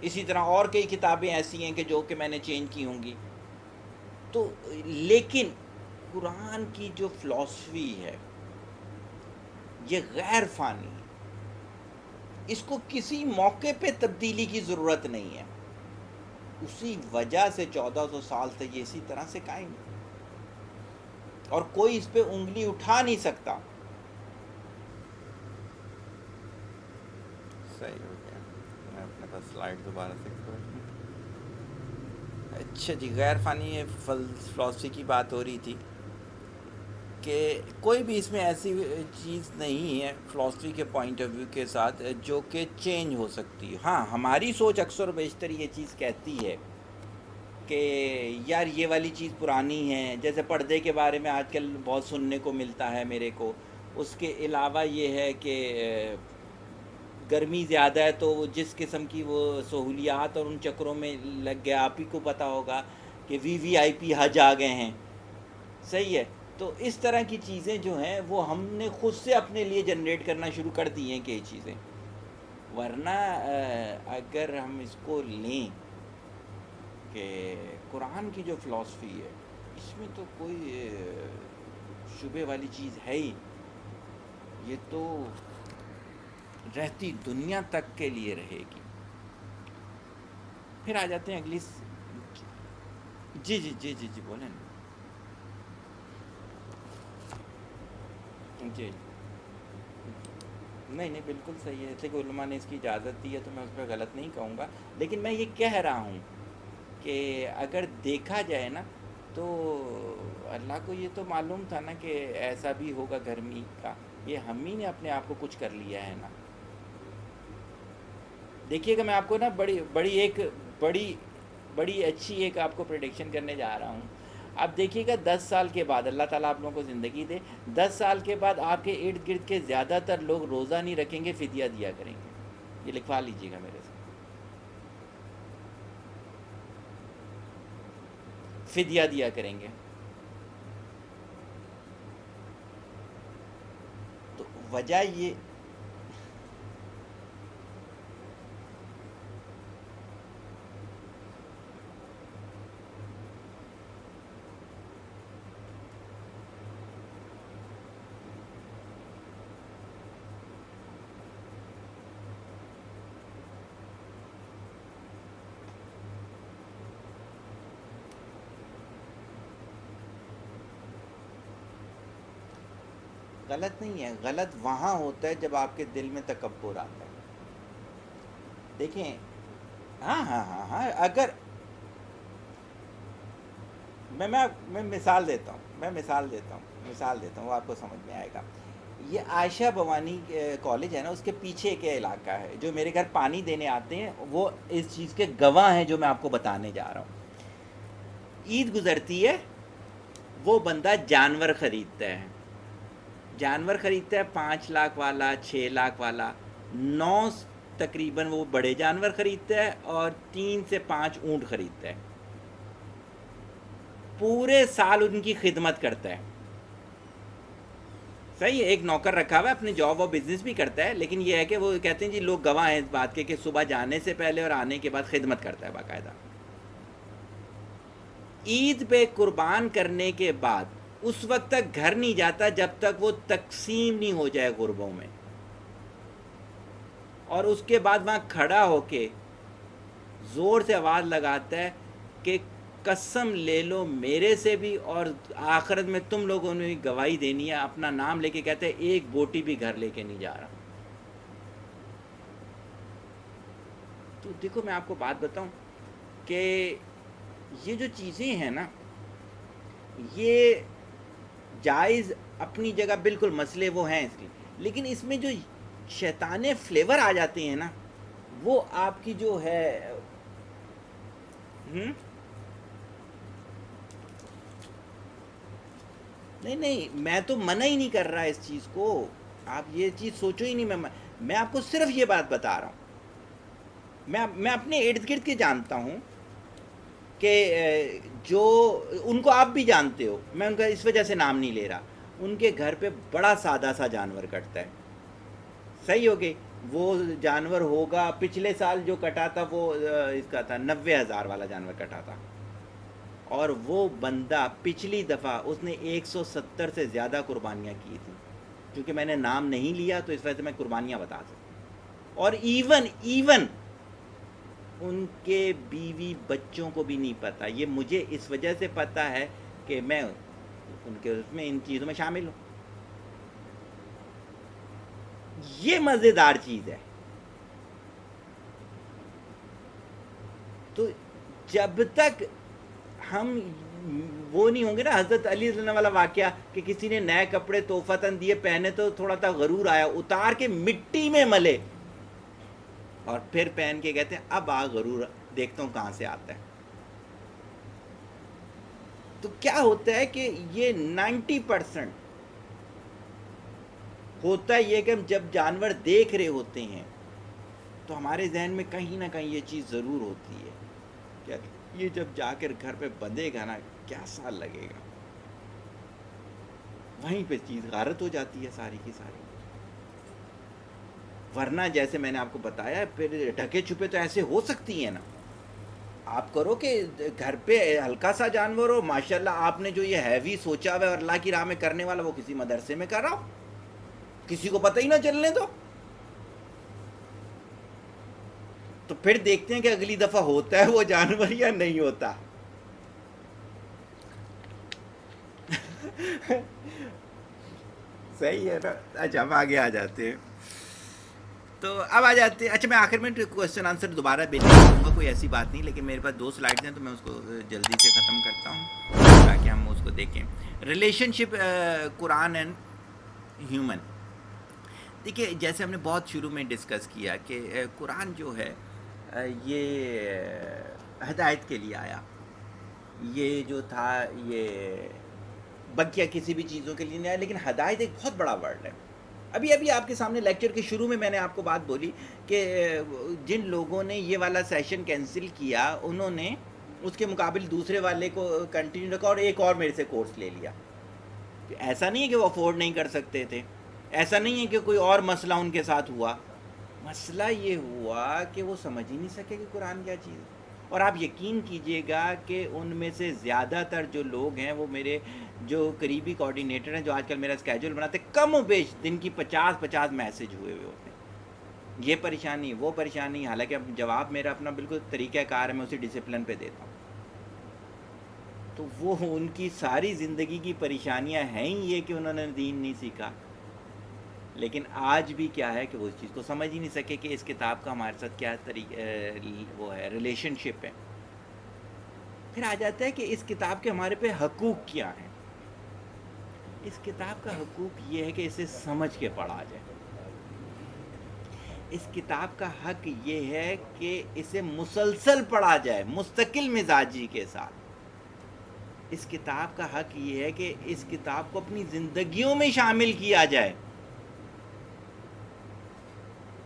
اسی طرح اور کئی کتابیں ایسی ہیں کہ جو کہ میں نے چینج کی ہوں گی. تو لیکن قرآن کی جو فلاسفی ہے یہ غیر فانی ہے، اس کو کسی موقع پہ تبدیلی کی ضرورت نہیں ہے. اسی وجہ سے 1400 سال سے یہ اسی طرح سے قائم ہے. اور کوئی اس پہ انگلی اٹھا نہیں سکتا. صحیح ہو گیا. میں اپنے پاس سلائڈ دوبارہ سے کھول لوں. اچھا جی، غیر فانی فلاسفی کی بات ہو رہی تھی کہ کوئی بھی اس میں ایسی چیز نہیں ہے فلاسفی کے پوائنٹ آف ویو کے ساتھ جو کہ چینج ہو سکتی ہے. ہاں، ہماری سوچ اکثر و بیشتر یہ چیز کہتی ہے کہ یار یہ والی چیز پرانی ہے. جیسے پردے کے بارے میں آج کل بہت سننے کو ملتا ہے میرے کو. اس کے علاوہ یہ ہے کہ گرمی زیادہ ہے تو وہ جس قسم کی وہ سہولیات اور ان چکروں میں لگ گیا. آپ ہی کو پتہ ہوگا کہ وی آئی پی حج آ گئے ہیں. صحیح ہے. تو اس طرح کی چیزیں جو ہیں وہ ہم نے خود سے اپنے لیے جنریٹ کرنا شروع کر دی ہیں کہ یہ چیزیں. ورنہ اگر ہم اس کو لیں کہ قرآن کی جو فلاسفی ہے اس میں تو کوئی شبہ والی چیز ہے ہی. یہ تو رہتی دنیا تک کے لیے رہے گی. پھر آ جاتے ہیں اگلی جی جی جی جی جی بولیں نا. جی نہیں نہیں بالکل صحیح ہے. کہ علماء نے اس کی اجازت دی ہے تو میں اس پہ غلط نہیں کہوں گا. لیکن میں یہ کہہ رہا ہوں کہ اگر دیکھا جائے نا تو اللہ کو یہ تو معلوم تھا نا کہ ایسا بھی ہوگا گرمی کا. یہ ہم ہی نے اپنے آپ کو کچھ کر لیا ہے نا. دیکھیے کہ میں آپ کو نا بڑی اچھی ایک آپ کو پریڈکشن کرنے جا رہا ہوں. اب دیکھیے گا 10 سال کے بعد اللہ تعالیٰ آپ لوگوں کو زندگی دے. 10 سال کے بعد آپ کے ارد گرد کے زیادہ تر لوگ روزہ نہیں رکھیں گے، فدیہ دیا کریں گے. یہ لکھوا لیجیے گا میرے سے. فدیہ دیا کریں گے. تو وجہ یہ غلط نہیں ہے. غلط وہاں ہوتا ہے جب آپ کے دل میں تکبر آتا ہے. دیکھیں ہاں ہاں ہاں ہاں اگر میں مثال دیتا ہوں. مثال دیتا ہوں وہ آپ کو سمجھ میں آئے گا. یہ عائشہ بوانی کالج ہے نا، اس کے پیچھے کے علاقہ ہے. جو میرے گھر پانی دینے آتے ہیں وہ اس چیز کے گواہ ہیں جو میں آپ کو بتانے جا رہا ہوں. عید گزرتی ہے، وہ بندہ جانور خریدتا ہے. 5 لاکھ والا، 6 لاکھ والا. 9 تقریباً وہ بڑے جانور خریدتا ہے اور 3 سے 5 اونٹ خریدتا ہے. پورے سال ان کی خدمت کرتا ہے. صحیح ہے. ایک نوکر رکھا ہوا ہے، اپنی جاب اور بزنس بھی کرتا ہے. لیکن یہ ہے کہ وہ کہتے ہیں جی لوگ گواہ ہیں اس بات کے کہ صبح جانے سے پہلے اور آنے کے بعد خدمت کرتا ہے باقاعدہ. عید پہ قربان کرنے کے بعد اس وقت تک گھر نہیں جاتا جب تک وہ تقسیم نہیں ہو جائے غربوں میں. اور اس کے بعد وہاں کھڑا ہو کے زور سے آواز لگاتا ہے کہ قسم لے لو میرے سے بھی، اور آخرت میں تم لوگوں نے گواہی دینی ہے. اپنا نام لے کے کہتے ہیں ایک بوٹی بھی گھر لے کے نہیں جا رہا. تو دیکھو میں آپ کو بات بتاؤں کہ یہ جو چیزیں ہیں نا یہ جائز اپنی جگہ بالکل، مسئلے وہ ہیں اس کی. لیکن اس میں جو شیطانے فلیور آ جاتے ہیں نا وہ آپ کی جو ہے نہیں میں تو منع ہی نہیں کر رہا اس چیز کو. آپ یہ چیز سوچو ہی نہیں. میں آپ کو صرف یہ بات بتا رہا ہوں. میں اپنے ارد گرد کے جانتا ہوں کہ جو ان کو آپ بھی جانتے ہو، میں ان کا اس وجہ سے نام نہیں لے رہا. ان کے گھر پہ بڑا سادہ سا جانور کٹتا ہے. صحیح ہو گئی. وہ جانور ہوگا پچھلے سال جو کٹا تھا وہ اس کا تھا 90,000 والا جانور کٹا تھا. اور وہ بندہ پچھلی دفعہ اس نے 170 سے زیادہ قربانیاں کی تھیں. کیونکہ میں نے نام نہیں لیا تو اس وجہ سے میں قربانیاں بتا سکتا. اور ایون ان کے بیوی بچوں کو بھی نہیں پتہ. یہ مجھے اس وجہ سے پتہ ہے کہ میں ان کے اس میں ان چیزوں میں شامل ہوں. یہ مزیدار چیز ہے. تو جب تک ہم وہ نہیں ہوں گے نا، حضرت علی رضی اللہ والا واقعہ کہ کسی نے نئے کپڑے تحفتاً دیے، پہنے تو تھوڑا سا غرور آیا، اتار کے مٹی میں ملے اور پھر پہن کے کہتے ہیں اب غرور دیکھتا ہوں کہاں سے آتا ہے. تو کیا ہوتا ہے کہ یہ 90% ہوتا ہے یہ کہ ہم جب جانور دیکھ رہے ہوتے ہیں تو ہمارے ذہن میں کہیں نہ کہیں یہ چیز ضرور ہوتی ہے کہ یہ جب جا کر گھر پہ بندھے گا نا کیسا لگے گا. وہیں پہ چیز غارت ہو جاتی ہے ساری کی ساری. ورنہ جیسے میں نے آپ کو بتایا پھر ڈھکے چھپے تو ایسے ہو سکتی ہیں نا. آپ کرو کہ گھر پہ ہلکا سا جانور ہو، ماشاءاللہ آپ نے جو یہ ہیوی سوچا ہوا ہے اور اللہ کی راہ میں کرنے والا وہ کسی مدرسے میں کر رہا ہو، کسی کو پتہ ہی نہ چلنے دو. تو پھر دیکھتے ہیں کہ اگلی دفعہ ہوتا ہے وہ جانور یا نہیں ہوتا. صحیح ہے نا. اچھا ہم آگے آ جاتے ہیں. تو اب آ جاتے ہیں. اچھا میں آخر میں کوشچن آنسر دوبارہ بھیجنا چاہوں گا، کوئی ایسی بات نہیں، لیکن میرے پاس 2 سلائڈز ہیں تو میں اس کو جلدی سے ختم کرتا ہوں تاکہ ہم اس کو دیکھیں. Relation ship Quran and human. دیکھیے جیسے ہم نے بہت شروع میں ڈسکس کیا کہ قرآن جو ہے یہ ہدایت کے لیے آیا. یہ جو تھا یہ بقیہ کسی بھی چیزوں کے لیے نہیں آیا، لیکن ہدایت ایک بہت بڑا ورڈ ہے. ابھی آپ کے سامنے لیکچر کے شروع میں نے آپ کو بات بولی کہ جن لوگوں نے یہ والا سیشن کینسل کیا انہوں نے اس کے مقابل دوسرے والے کو کنٹینیو رکھا اور ایک اور میرے سے کورس لے لیا. ایسا نہیں ہے کہ وہ افورڈ نہیں کر سکتے تھے، ایسا نہیں ہے کہ کوئی اور مسئلہ ان کے ساتھ ہوا. مسئلہ یہ ہوا کہ وہ سمجھ ہی نہیں سکے کہ قرآن کیا چیز ہے. اور آپ یقین کیجئے گا کہ ان میں سے زیادہ تر جو لوگ ہیں وہ میرے جو قریبی کوآرڈینیٹر ہیں جو آج کل میرا اسکیجول بناتے ہیں، کم و بیش دن کی 50 میسج ہوئے ہوتے ہیں. یہ پریشانی وہ پریشانی، حالانکہ اب جواب میرا اپنا بالکل طریقہ کار ہے، میں اسی ڈسپلن پہ دیتا ہوں. تو وہ ان کی ساری زندگی کی پریشانیاں ہیں ہی یہ کہ انہوں نے دین نہیں سیکھا. لیکن آج بھی کیا ہے کہ وہ اس چیز کو سمجھ ہی نہیں سکے کہ اس کتاب کا ہمارے ساتھ کیا وہ ہے ریلیشن شپ ہے. پھر آ جاتا ہے کہ اس کتاب کے ہمارے پہ حقوق کیا ہیں. اس کتاب کا حقوق یہ ہے کہ اسے سمجھ کے پڑھا جائے. اس کتاب کا حق یہ ہے کہ اسے مسلسل پڑھا جائے مستقل مزاجی کے ساتھ. اس کتاب کا حق یہ ہے کہ اس کتاب کو اپنی زندگیوں میں شامل کیا جائے.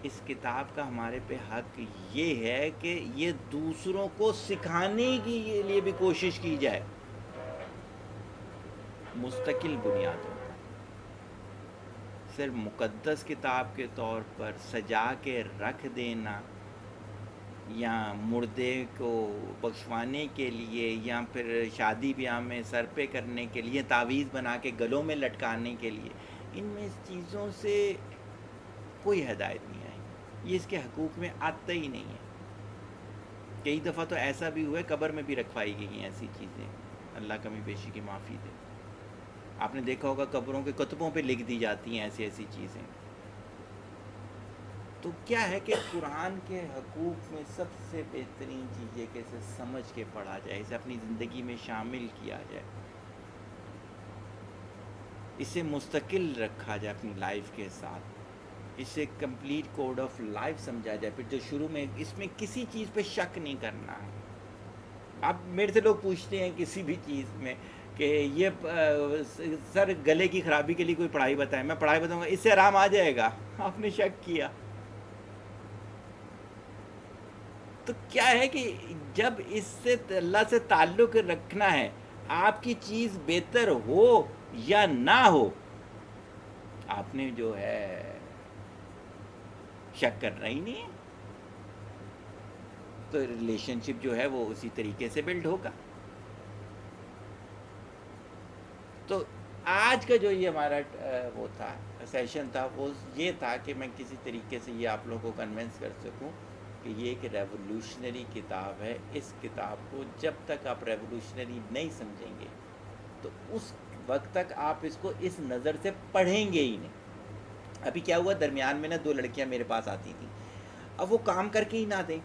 اس کتاب کا ہمارے پہ حق یہ ہے کہ یہ دوسروں کو سکھانے کے لیے بھی کوشش کی جائے مستقل بنیادوں پر. صرف مقدس کتاب کے طور پر سجا کے رکھ دینا یا مردے کو بخشوانے کے لیے یا پھر شادی بیاہ میں سر پہ کرنے کے لیے تعویذ بنا کے گلوں میں لٹکانے کے لیے، ان میں اس چیزوں سے کوئی ہدایت نہیں آئی. یہ اس کے حقوق میں آتا ہی نہیں ہے. کئی دفعہ تو ایسا بھی ہوا ہے قبر میں بھی رکھوائی گئی ہیں ایسی چیزیں، اللہ کمی بیشی کی معافی دے. آپ نے دیکھا ہوگا قبروں کے کتبوں پہ لکھ دی جاتی ہیں ایسی چیزیں. تو کیا ہے کہ قرآن کے حقوق میں سب سے بہترین چیز یہ کہ اسے سمجھ کے پڑھا جائے، اسے اپنی زندگی میں شامل کیا جائے، اسے مستقل رکھا جائے اپنی لائف کے ساتھ، اسے کمپلیٹ کوڈ آف لائف سمجھا جائے. پھر جو شروع میں اس میں کسی چیز پہ شک نہیں کرنا ہے. اب میرے سے لوگ پوچھتے ہیں کسی بھی چیز میں کہ یہ سر گلے کی خرابی کے لیے کوئی پڑھائی بتائیں. میں پڑھائی بتاؤں گا اس سے آرام آ جائے گا. آپ نے شک کیا. تو کیا ہے کہ جب اس سے اللہ سے تعلق رکھنا ہے، آپ کی چیز بہتر ہو یا نہ ہو، آپ نے جو ہے شک کرنا ہی نہیں ہے. تو ریلیشن شپ جو ہے وہ اسی طریقے سے بلڈ ہوگا. تو آج کا جو یہ ہمارا وہ تھا سیشن تھا وہ یہ تھا کہ میں کسی طریقے سے یہ آپ لوگوں کو کنونس کر سکوں کہ یہ ایک ریولوشنری کتاب ہے. اس کتاب کو جب تک آپ ریولوشنری نہیں سمجھیں گے تو اس وقت تک آپ اس کو اس نظر سے پڑھیں گے ہی نہیں. ابھی کیا ہوا درمیان میں نا 2 لڑکیاں میرے پاس آتی تھیں, اب وہ کام کر کے ہی نہ دیں,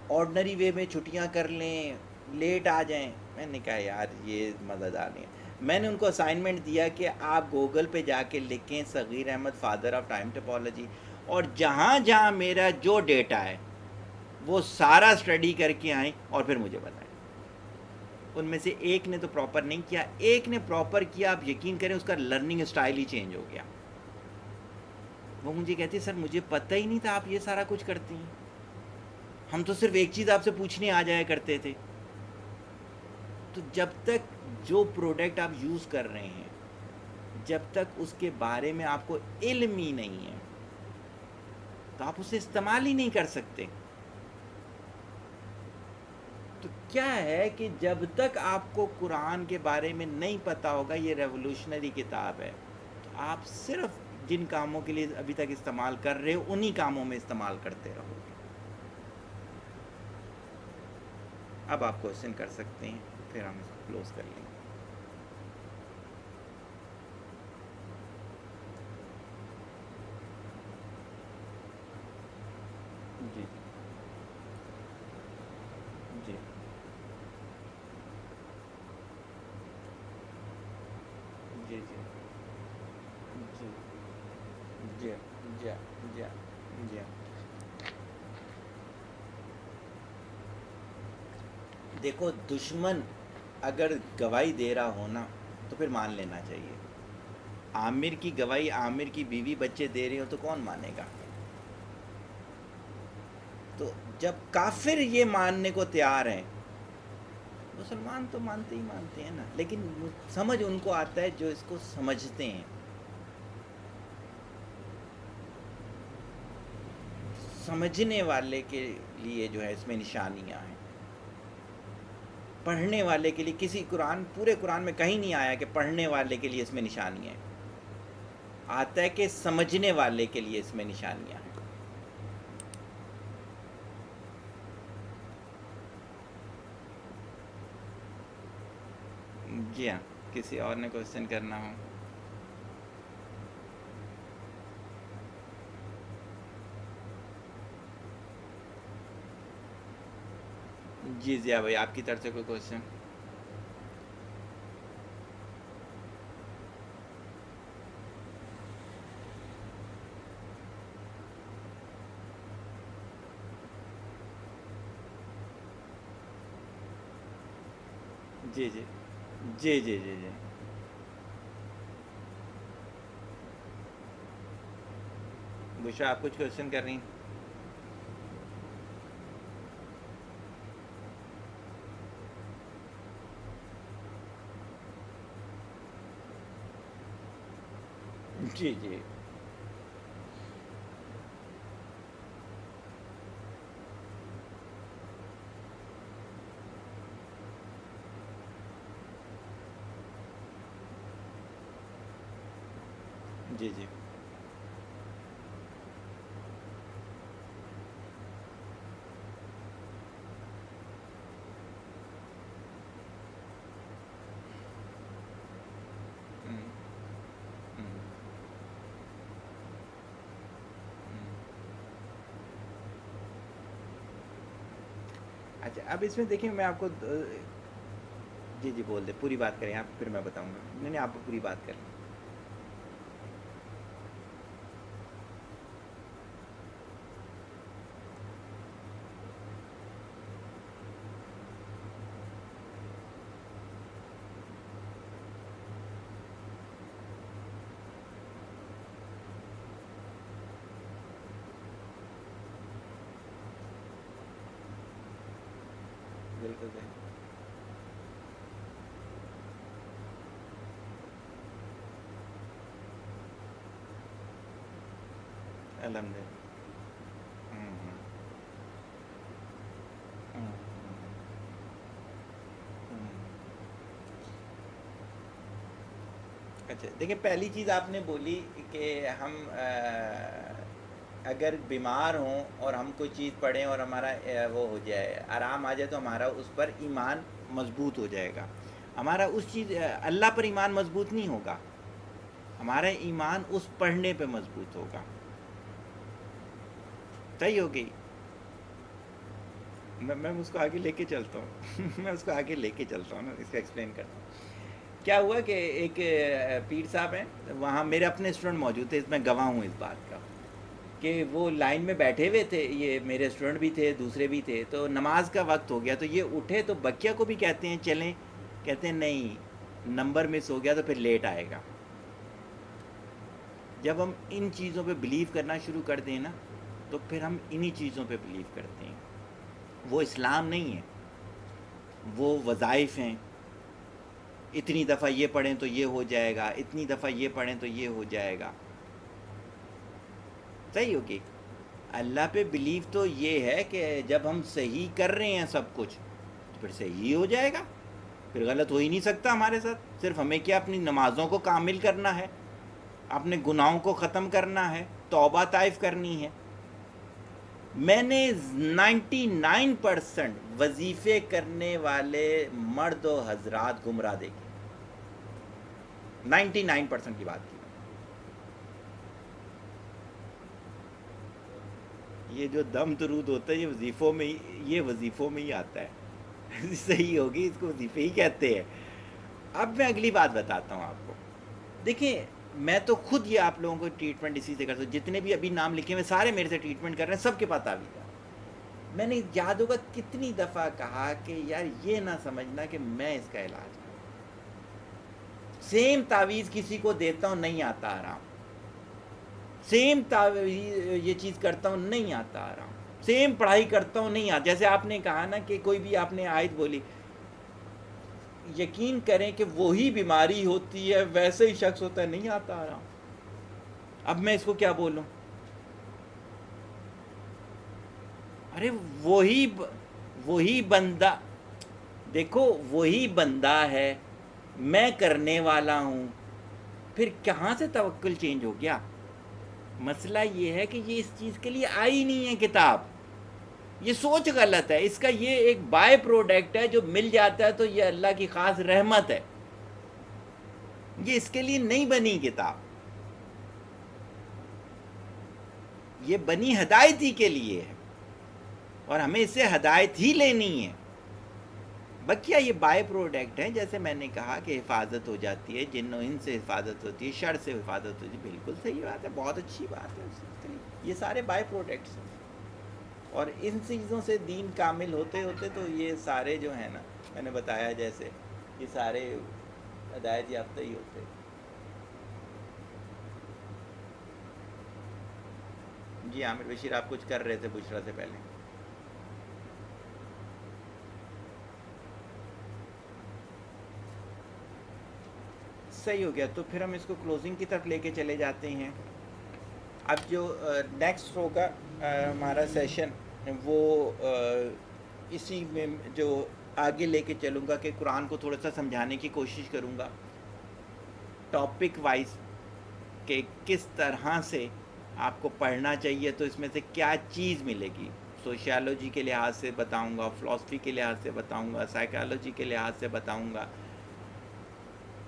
آرڈنری وے میں چھٹیاں کر لیں, لیٹ آ جائیں. میں نے کہا یار یہ مزیدار نہیں ہے. میں نے ان کو اسائنمنٹ دیا کہ آپ گوگل پہ جا کے لکھیں Saghir Ahmad father of time typology, اور جہاں جہاں میرا جو ڈیٹا ہے وہ سارا اسٹڈی کر کے آئیں اور پھر مجھے بتائیں. ان میں سے ایک نے تو پراپر نہیں کیا, ایک نے پراپر کیا. آپ یقین کریں اس کا لرننگ اسٹائل ہی چینج ہو گیا. وہ مجھے کہتی ہے سر مجھے پتہ ہی نہیں تھا آپ یہ سارا کچھ کرتی ہیں, ہم تو صرف ایک چیز آپ سے پوچھنے آ جایا کرتے تھے. تو جب تک جو پروڈکٹ آپ یوز کر رہے ہیں, جب تک اس کے بارے میں آپ کو علم ہی نہیں ہے تو آپ اسے استعمال ہی نہیں کر سکتے. تو کیا ہے کہ جب تک آپ کو قرآن کے بارے میں نہیں پتہ ہوگا یہ ریولوشنری کتاب ہے, تو آپ صرف جن کاموں کے لیے ابھی تک استعمال کر رہے ہو انہی کاموں میں استعمال کرتے رہو گے. اب آپ کوشچن کر سکتے ہیں, پھر ہم اس کو کلوز کر لیں گے. جی جی جی جی جی جی جی جی جی. دیکھو دشمن اگر گواہی دے رہا ہو نا تو پھر مان لینا چاہیے. عامر کی گواہی عامر کی بیوی بچے دے رہی ہو تو کون مانے گا؟ تو جب کافر یہ ماننے کو تیار ہیں, مسلمان تو مانتے ہی مانتے ہیں نا, لیکن سمجھ ان کو آتا ہے جو اس کو سمجھتے ہیں. سمجھنے والے کے لیے جو ہے اس میں نشانیاں ہیں. پڑھنے والے کے لیے کسی پورے قرآن میں کہیں نہیں آیا کہ پڑھنے والے کے لیے اس میں نشانیاں ہیں. آتا ہے کہ سمجھنے والے کے لیے اس میں نشانیاں ہیں. جی ہاں, کسی اور نے کوشچن کرنا ہو. جی ضیاء بھائی آپ کی طرف سے کوئی کوشچن؟ جی جی جی جی جی جی بشرا آپ کچھ کوشچن کر رہی ہیں؟ جی جی جی جی ہوں، ہوں، ہوں. اچھا اب اس میں دیکھیں میں آپ کو جی جی بول دیں, پوری بات کریں آپ, پھر میں بتاؤں گا. نہیں نہیں آپ پوری بات کریں. بالکل صحیح. الحمد للہ. ہوں، ہوں، ہوں. اچھا دیکھیں پہلی چیز آپ نے بولی کہ ہم اگر بیمار ہوں اور ہم کوئی چیز پڑھیں اور ہمارا وہ ہو جائے, آرام آ جائے, تو ہمارا اس پر ایمان مضبوط ہو جائے گا. ہمارا اس چیز اللہ پر ایمان مضبوط نہیں ہوگا، ہمارا ایمان اس پڑھنے پہ مضبوط ہوگا. صحیح ہو گئی. میں اس کو آگے لے کے چلتا ہوں میں اس کو آگے لے کے چلتا ہوں نا، اس کو ایکسپلین کرتا ہوں. کیا ہوا کہ ایک پیر صاحب ہیں وہاں، میرے اپنے اسٹوڈنٹ موجود تھے، اس میں گواہ ہوں اس بات کا، کہ وہ لائن میں بیٹھے ہوئے تھے، یہ میرے اسٹوڈنٹ بھی تھے، دوسرے بھی تھے، تو نماز کا وقت ہو گیا تو یہ اٹھے تو بکیا کو بھی کہتے ہیں چلیں، کہتے ہیں نہیں نمبر مس ہو گیا تو پھر لیٹ آئے گا. جب ہم ان چیزوں پہ بلیو کرنا شروع کر دیں نا تو پھر ہم انہی چیزوں پہ بلیو کرتے ہیں. وہ اسلام نہیں ہے، وہ وظائف ہیں. اتنی دفعہ یہ پڑھیں تو یہ ہو جائے گا، اتنی دفعہ یہ پڑھیں تو یہ ہو جائے گا. صحیح ہوگی. اللہ پہ بلیو تو یہ ہے کہ جب ہم صحیح کر رہے ہیں سب کچھ تو پھر صحیح ہو جائے گا، پھر غلط ہو ہی نہیں سکتا ہمارے ساتھ. صرف ہمیں کیا اپنی نمازوں کو کامل کرنا ہے، اپنے گناہوں کو ختم کرنا ہے، توبہ طائف کرنی ہے. میں نے 99% وظیفے کرنے والے مرد و حضرات گمراہ دیکھے، 99% کی بات کی. یہ جو دم درود ہوتا ہے یہ وظیفوں میں ہی آتا ہے صحیح ہوگی، اس کو وظیفے ہی کہتے ہیں. اب میں اگلی بات بتاتا ہوں آپ کو. دیکھیں میں تو خود یہ آپ لوگوں کو ٹریٹمنٹ اسی سے کرتا ہوں، جتنے بھی ابھی نام لکھے ہوئے سارے میرے سے ٹریٹمنٹ کر رہے ہیں، سب کے پاس تعویذ ہے. میں نے یاد ہوگا کتنی دفعہ کہا کہ یار یہ نہ سمجھنا کہ میں اس کا علاج کروں. سیم تعویذ کسی کو دیتا ہوں نہیں آتا آرام، سیم تعویذ یہ چیز کرتا ہوں نہیں آتا آرام، سیم پڑھائی کرتا ہوں نہیں آتا. جیسے آپ نے کہا نا کہ کوئی بھی آپ نے آیت بولی، یقین کریں کہ وہی بیماری ہوتی ہے ویسے ہی شخص ہوتا ہے نہیں آتا آرام. اب میں اس کو کیا بولوں؟ ارے وہی بندہ، دیکھو وہی بندہ ہے، میں کرنے والا ہوں، پھر کہاں سے توکل چینج ہو گیا؟ مسئلہ یہ ہے کہ یہ اس چیز کے لیے آئی نہیں ہے کتاب. یہ سوچ غلط ہے. اس کا یہ ایک بائی پروڈکٹ ہے، جو مل جاتا ہے تو یہ اللہ کی خاص رحمت ہے. یہ اس کے لیے نہیں بنی کتاب، یہ بنی ہدایت ہی کے لیے ہے، اور ہمیں اس سے ہدایت ہی لینی ہے. بکیا یہ بائی پروڈکٹ ہیں. جیسے میں نے کہا کہ حفاظت ہو جاتی ہے، جن و ان سے حفاظت ہوتی ہے، شر سے حفاظت ہوتی ہے. بالکل صحیح بات ہے، بہت اچھی بات ہے. یہ سارے بائی پروڈکٹس ہیں، اور ان چیزوں سے دین کامل ہوتے ہوتے تو یہ سارے جو ہیں نا، میں نے بتایا جیسے یہ سارے ہدایت یافتہ ہی ہوتے. جی عامر بشیر آپ کچھ کر رہے تھے بشرا سے پہلے. صحیح ہو گیا. تو پھر ہم اس کو کلوزنگ کی طرف لے کے چلے جاتے ہیں. اب جو نیکسٹ ہوگا ہمارا سیشن، وہ اسی میں جو آگے لے کے چلوں گا کہ قرآن کو تھوڑا سا سمجھانے کی کوشش کروں گا ٹاپک وائز، کہ کس طرح سے آپ کو پڑھنا چاہیے. تو اس میں سے کیا چیز ملے گی، سوشیالوجی کے لحاظ سے بتاؤں گا، فلسفی کے لحاظ سے بتاؤں گا، سائیکالوجی کے لحاظ سے بتاؤں گا،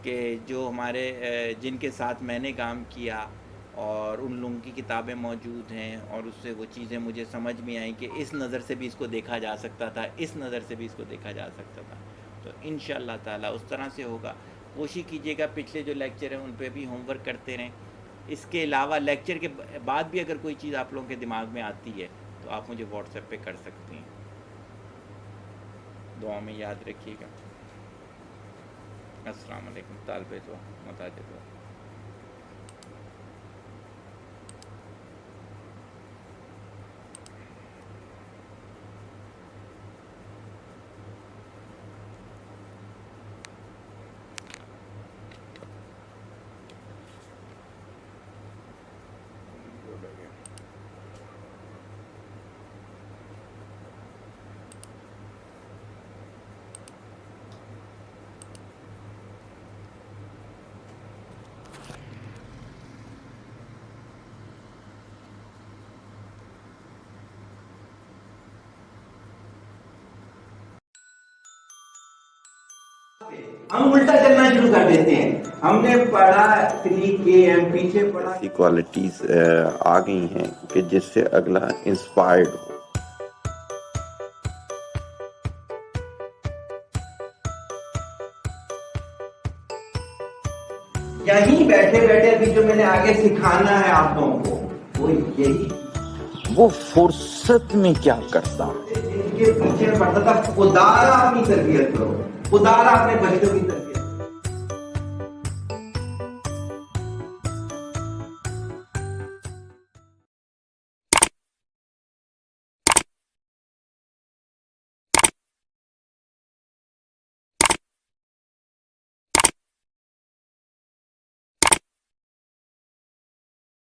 کہ جو ہمارے جن کے ساتھ میں نے کام کیا اور ان لوگوں کی کتابیں موجود ہیں، اور اس سے وہ چیزیں مجھے سمجھ میں آئیں کہ اس نظر سے بھی اس کو دیکھا جا سکتا تھا، اس نظر سے بھی اس کو دیکھا جا سکتا تھا. تو انشاءاللہ تعالیٰ اس طرح سے ہوگا. کوشش کیجیے گا پچھلے جو لیکچر ہیں ان پہ بھی ہوم ورک کرتے رہیں. اس کے علاوہ لیکچر کے بعد بھی اگر کوئی چیز آپ لوگوں کے دماغ میں آتی ہے تو آپ مجھے واٹس ایپ پہ کر سکتے ہیں. دعا میں یاد رکھیے گا. السلام علیکم. طالب دعا محتاج دعا. ہم الٹا چلنا شروع کر دیتے ہیں. ہم نے پڑھا 3 پیچھے پڑھا. ایسی کوالٹیز آ گئی ہیں کہ جس سے اگلا انسپائرڈ ہو. یہیں بیٹھے بیٹھے ابھی جو میں نے آگے سکھانا ہے آپ لوگوں کو وہ یہی. وہ فرصت میں کیا کرتا جن کے پیچھے پڑتا تھا خدا اپنی تربیت کرو، خدا اپنے بچوں کی تربیت